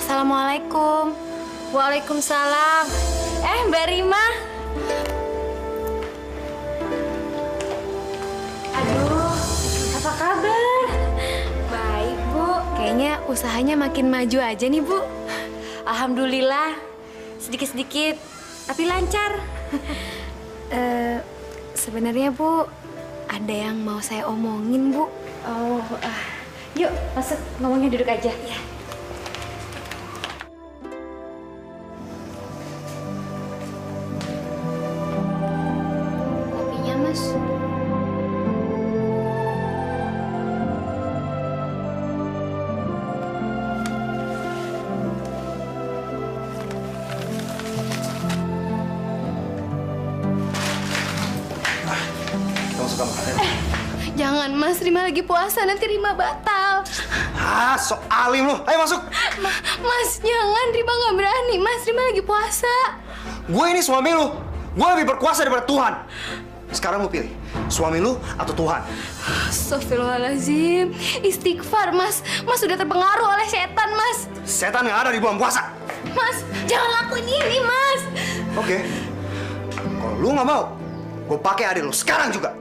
Assalamualaikum. Waalaikumsalam. Mbak Rima. Aduh, apa kabar? Baik, Bu. Kayaknya usahanya makin maju aja nih, Bu. Alhamdulillah. Sedikit-sedikit, tapi lancar. Sebenarnya, Bu, ada yang mau saya omongin, Bu. Oh, yuk masuk, ngomongnya duduk aja. Ya. Kopinya, Mas. Kamu suka makan? Jangan, Mas. Rima lagi puasa, nanti Rima batal. Ah, sok alim lu. Ayo masuk. Mas, jangan. Rima nggak berani. Mas, Rima lagi puasa. Gue ini suami lu. Gue lebih berkuasa daripada Tuhan. Sekarang lu pilih, suami lu atau Tuhan? Astagfirullahaladzim. Istighfar, Mas. Mas sudah terpengaruh oleh setan, Mas. Setan yang ada di bulan puasa. Mas, jangan lakuin ini, Mas. Oke. Kalau lu nggak mau, gue pakai adik lu sekarang juga.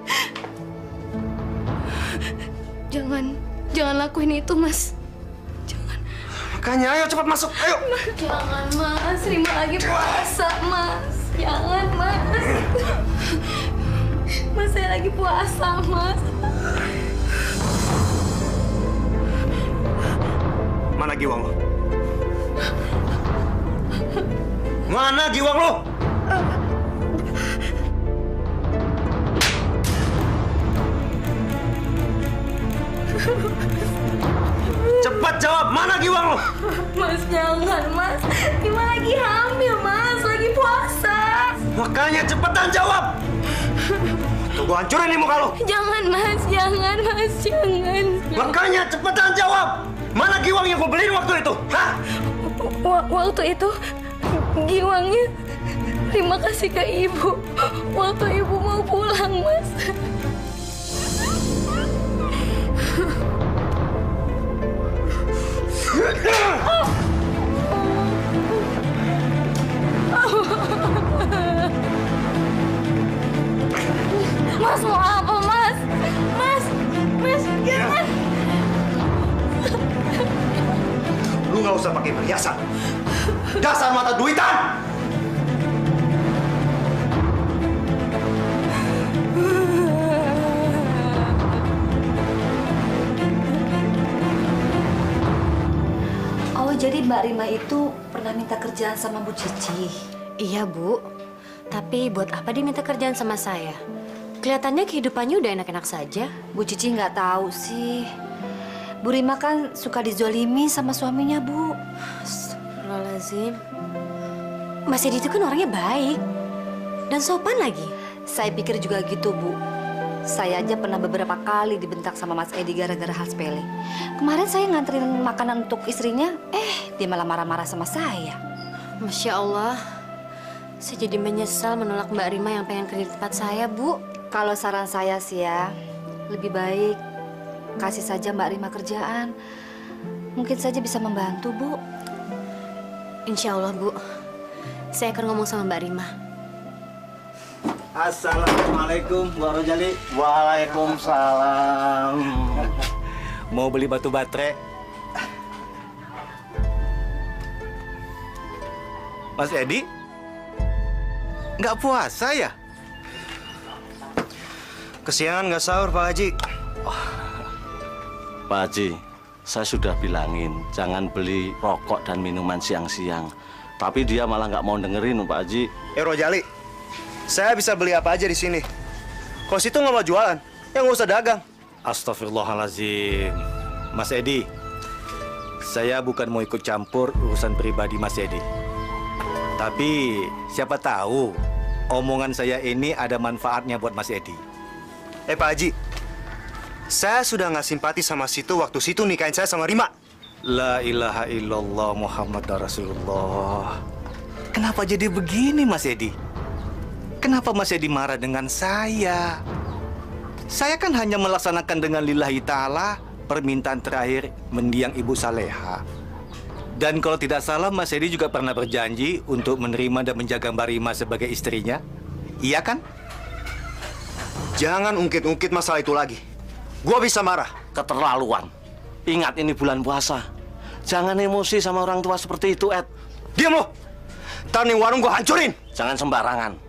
Jangan lakuin itu, Mas. Makanya ayo cepat masuk, ayo. Jangan, Mas. Rima lagi puasa, Mas. Jangan, Mas. Mas, saya lagi puasa, Mas. Mana giwang lo? Mana giwang lo? Cepat jawab, mana giwang lo? Mas, jangan, Mas. Rima lagi hamil, Mas. Lagi puasa. Makanya cepetan jawab. Tuh gua hancurin nih muka lo. Jangan, Mas. Jangan, Mas. Jangan. Makanya cepetan jawab. Mana giwang yang gua beliin waktu itu? Hah? Waktu itu giwangnya Rima kasih ke Ibu. Waktu Ibu mau pulang, Mas. Mas, mau apa, Mas? Mas, jangan. Lu nggak usah pakai perhiasan. Dasar mata duitan. Oh, jadi Mbak Rima itu pernah minta kerjaan sama Bu Cici? Iya, Bu. Tapi buat apa dia minta kerjaan sama saya? Kelihatannya kehidupannya udah enak-enak saja. Bu Cici nggak tahu sih. Bu Rima kan suka dizolimi sama suaminya, Bu. Astagfirullahaladzim. Mas Edi itu kan orangnya baik. Dan sopan lagi. Saya pikir juga gitu, Bu. Saya aja pernah beberapa kali dibentak sama Mas Edi gara-gara hal sepele. Kemarin saya nganterin makanan untuk istrinya, dia malah marah-marah sama saya. Masya Allah. Saya jadi menyesal menolak Mbak Rima yang pengen kerja di tempat saya, Bu. Kalau saran saya sih ya, lebih baik kasih saja Mbak Rima kerjaan. Mungkin saja bisa membantu, Bu. Insya Allah, Bu. Saya akan ngomong sama Mbak Rima. Assalamualaikum, Bu Rojali. Waalaikumsalam. Mau beli batu baterai? Mas Edi? Nggak puasa ya? Kesiangan nggak sahur, Pak Haji. Pak Haji, saya sudah bilangin jangan beli rokok dan minuman siang-siang. Tapi dia malah nggak mau dengerin, Pak Haji. Rojali, saya bisa beli apa aja di sini. Kalau situ nggak mau jualan, ya nggak usah dagang. Astagfirullahaladzim. Mas Edi, saya bukan mau ikut campur urusan pribadi Mas Edi. Tapi siapa tahu omongan saya ini ada manfaatnya buat Mas Edi. Pak Haji, saya sudah nggak simpati sama Situ waktu Situ nikahin saya sama Rima. La ilaha illallah Muhammad Rasulullah. Kenapa jadi begini, Mas Edi? Kenapa Mas Edi marah dengan saya? Saya kan hanya melaksanakan dengan lillahi ta'ala permintaan terakhir mendiang Ibu Saleha. Dan kalau tidak salah, Mas Edi juga pernah berjanji untuk menerima dan menjaga Mbak Rima sebagai istrinya. Iya kan? Jangan ungkit-ungkit masalah itu lagi. Gua bisa marah. Keterlaluan. Ingat ini bulan puasa. Jangan emosi sama orang tua seperti itu, Ed. Diam lo! Ntar nih warung gua hancurin. Jangan sembarangan.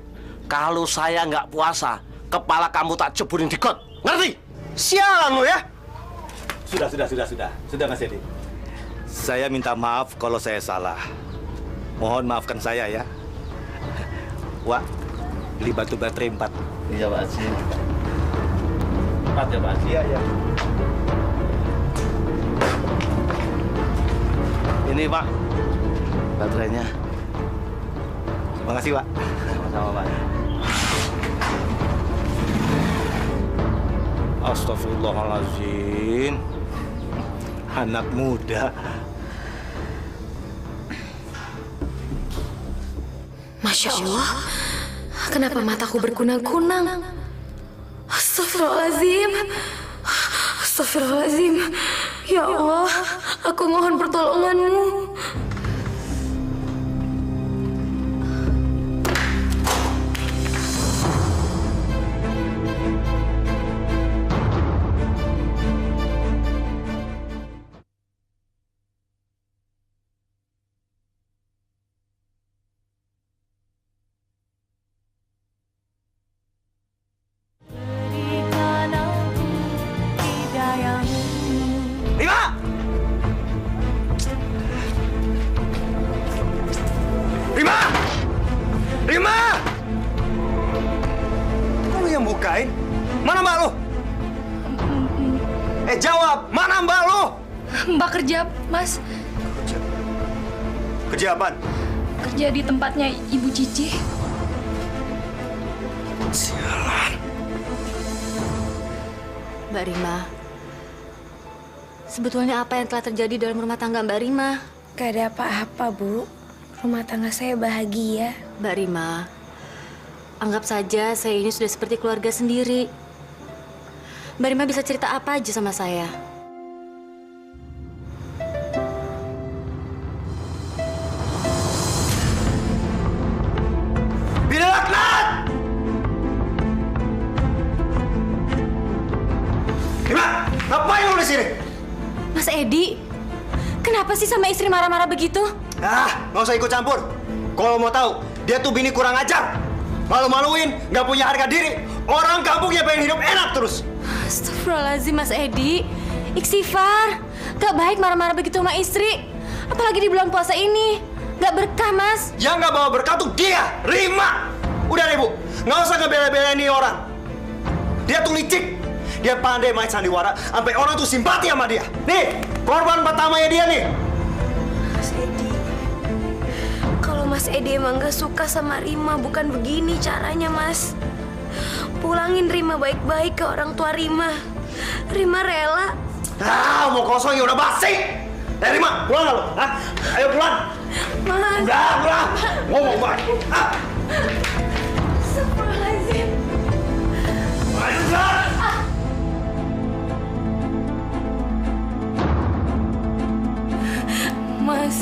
Kalau saya nggak puasa, kepala kamu tak ceburin di got. Ngerti? Sialan lo ya! Sudah Mas Edi. Saya minta maaf kalau saya salah. Mohon maafkan saya ya. Wak, beli batu baterai 4. Iya, Pak Haji. 4 ya, Pak Haji? Iya. Ini, Pak. Baterainya. Terima kasih, Pak. Sama-sama, Pak. Astagfirullahaladzim. Anak muda. Masya Allah, kenapa mataku berkunang-kunang? Astagfirullahaladzim. Astagfirullahaladzim. Ya Allah, aku mohon pertolonganmu. Mana mbak lu? Jawab, mana mbak lu? Mbak kerja, Mas. Kerja apaan? Kerja di tempatnya Ibu Cici. Sialan. Mbak Rima, sebetulnya apa yang telah terjadi dalam rumah tangga Mbak Rima? Gak ada apa-apa, Bu. Rumah tangga saya bahagia. Mbak Rima, anggap saja saya ini sudah seperti keluarga sendiri. Mbak Rima bisa cerita apa aja sama saya. Bina laknat! Rima, ngapain lu di sini? Mas Edi, kenapa sih sama istri marah-marah begitu? Nggak usah ikut campur. Kalau mau tahu, dia tuh bini kurang ajar. Malu-maluin, nggak punya harga diri. Orang kampungnya pengen hidup enak terus. Astagfirullahaladzim, Mas Edi. Istighfar. Gak baik marah-marah begitu sama istri. Apalagi di bulan puasa ini. Gak berkah, Mas. Yang nggak bawa berkah tuh dia, Rima. Udah deh, Bu. Nggak usah ngebela-belain nih orang. Dia tuh licik. Dia pandai main sandiwara, sampai orang tuh simpati sama dia. Nih, korban pertamanya dia nih. Mas Edi, kalau Mas Edi emang gak suka sama Rima, bukan begini caranya, Mas. Pulangin Rima baik-baik ke orang tua Rima. Rima rela. Mau kosong ya udah basi. Rima, pulang nggak lo? Ayo pulang. Mas. Udah, pulang. Ngomong banget. Astagfirullahaladzim. Ayo pulang. Mas,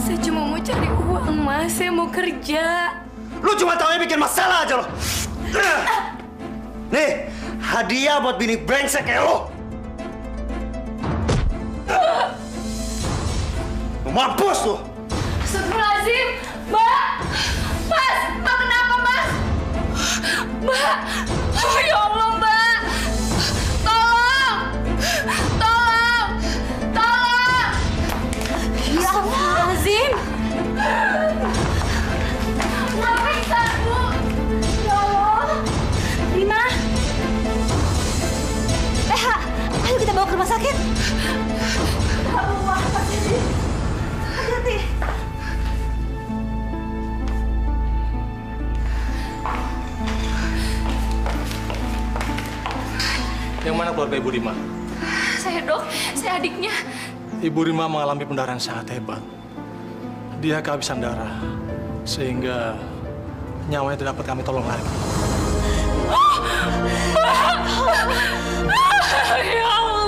saya cuma mau cari uang, Mas. Saya mau kerja. Lu cuma taunya bikin masalah aja lo. Nih, hadiah buat bini brengsek kayak lo. Mampus lu. Astagfirullahaladzim. Mbak. Mas, Mbak kenapa, Mas? Mbak. Oh, ya Allah, Mbak. Yang mana keluarga Ibu Rima? Saya dok, saya adiknya. Ibu Rima mengalami pendarahan sangat hebat. Dia kehabisan darah, sehingga nyawanya tidak dapat kami tolong lagi. Ya Allah.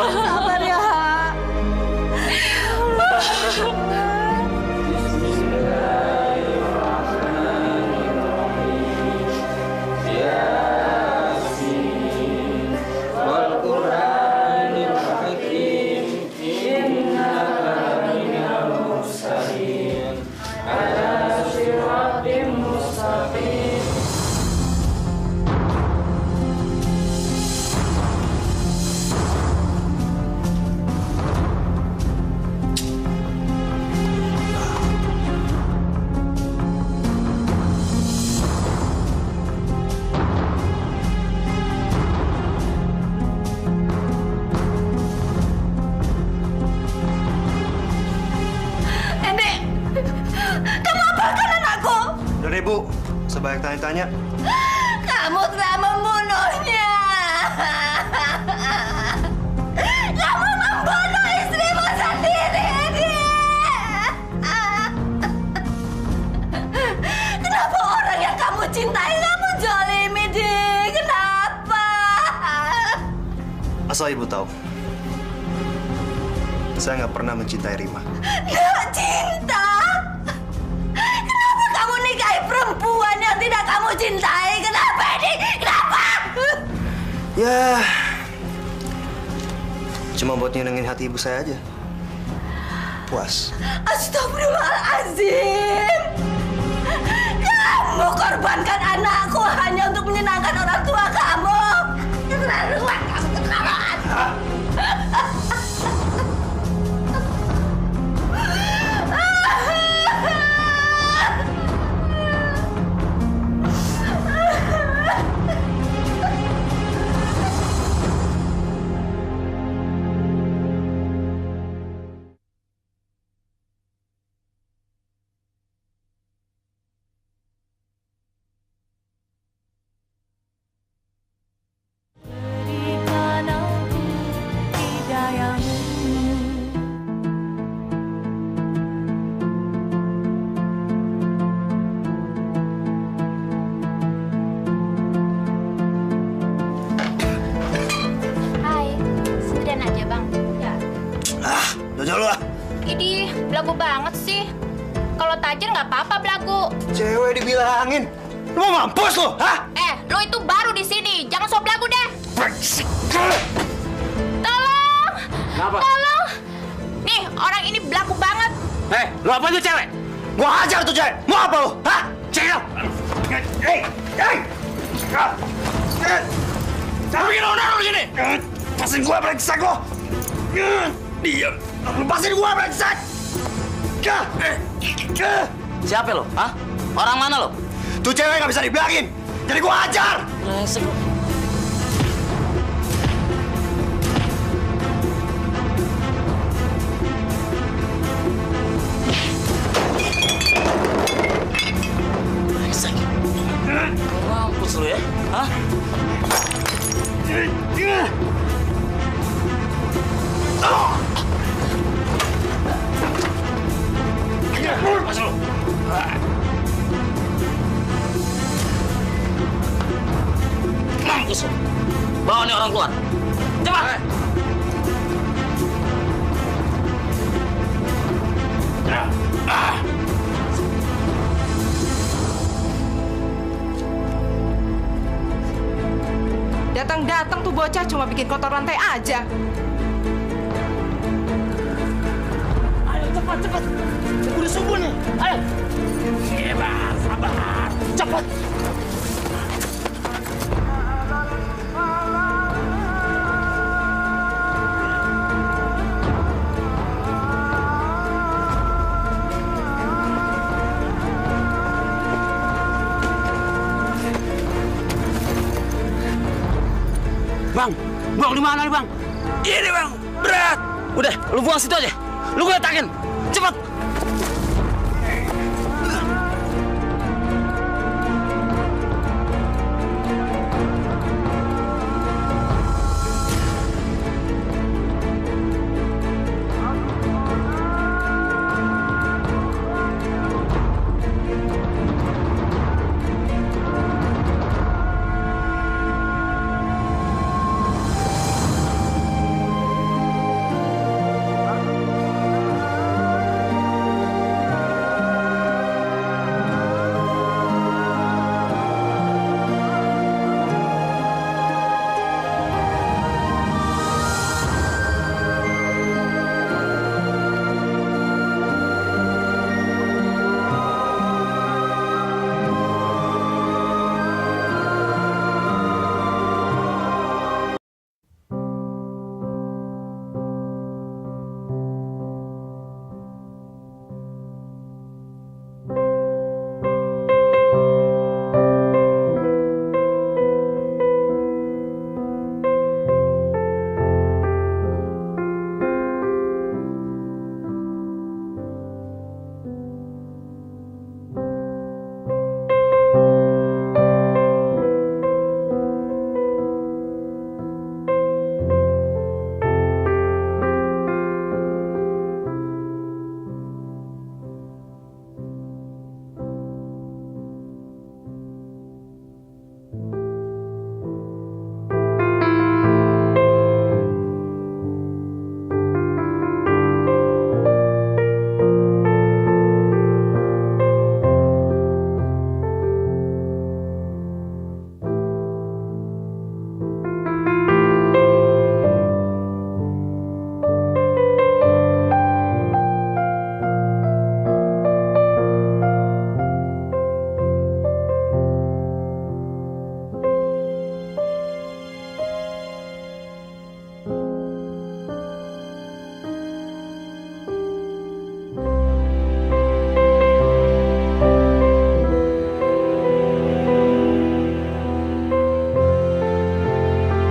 Sabar ya, Ha. Nenek, kamu apakan anakku? Udah deh, Bu. Sebanyak tanya-tanya. Kamu telah membunuhnya. Kamu membunuh istrimu sendiri, Edi. Kenapa orang yang kamu cintai kamu zalimi, Di? Kenapa? Asal Ibu tahu, saya nggak pernah mencintai Rima. Nggak cinta? Kenapa kamu nikahi perempuan yang tidak kamu cintai? Kenapa, Edi? Kenapa? Ya, cuma buat nyenengin hati ibu saya aja. Puas. Astagfirullahaladzim. Kamu korbankan anakku hanya untuk menyenangkan orang tua kamu. Keterlaluan kamu, keterlaluan. Hai, sendirian aja bang. Ya. Jangan lu ah. Idih, belagu banget sih. Kalau tajir nggak apa-apa belagu. Cewek dibilangin. Lu mau mampus lu, hah? Lu itu baru di sini. Jangan sok belagu deh. Tolong. Kenapa? Tolong. Nih, orang ini belagu banget. Lu apa tuh cewek? Gua hajar tuh cewek. Mau apa lu? Hah? Cewek. Hei. Tapi kita udah di sini. Lepasin gua, brengsek lu. Diam. Lepasin gua, brengsek. Siapa lo? Hah? Orang mana lo? Tuh cewek nggak bisa dibilangin. Jadi gua hajar. Brengsek lo. Brengsek. Mampus lo ya? Hah? Masuk lo. Mampus lo. Bawa nih orang keluar. Cepat. Datang-datang tuh bocah cuma bikin kotor lantai aja. Ayo cepat. Udah subuh nih. Ayo. Sabar. Cepat. Bang di mana nih bang? Ini bang, berat. Udah, lu buang situ aja. Lu geletakin, cepet.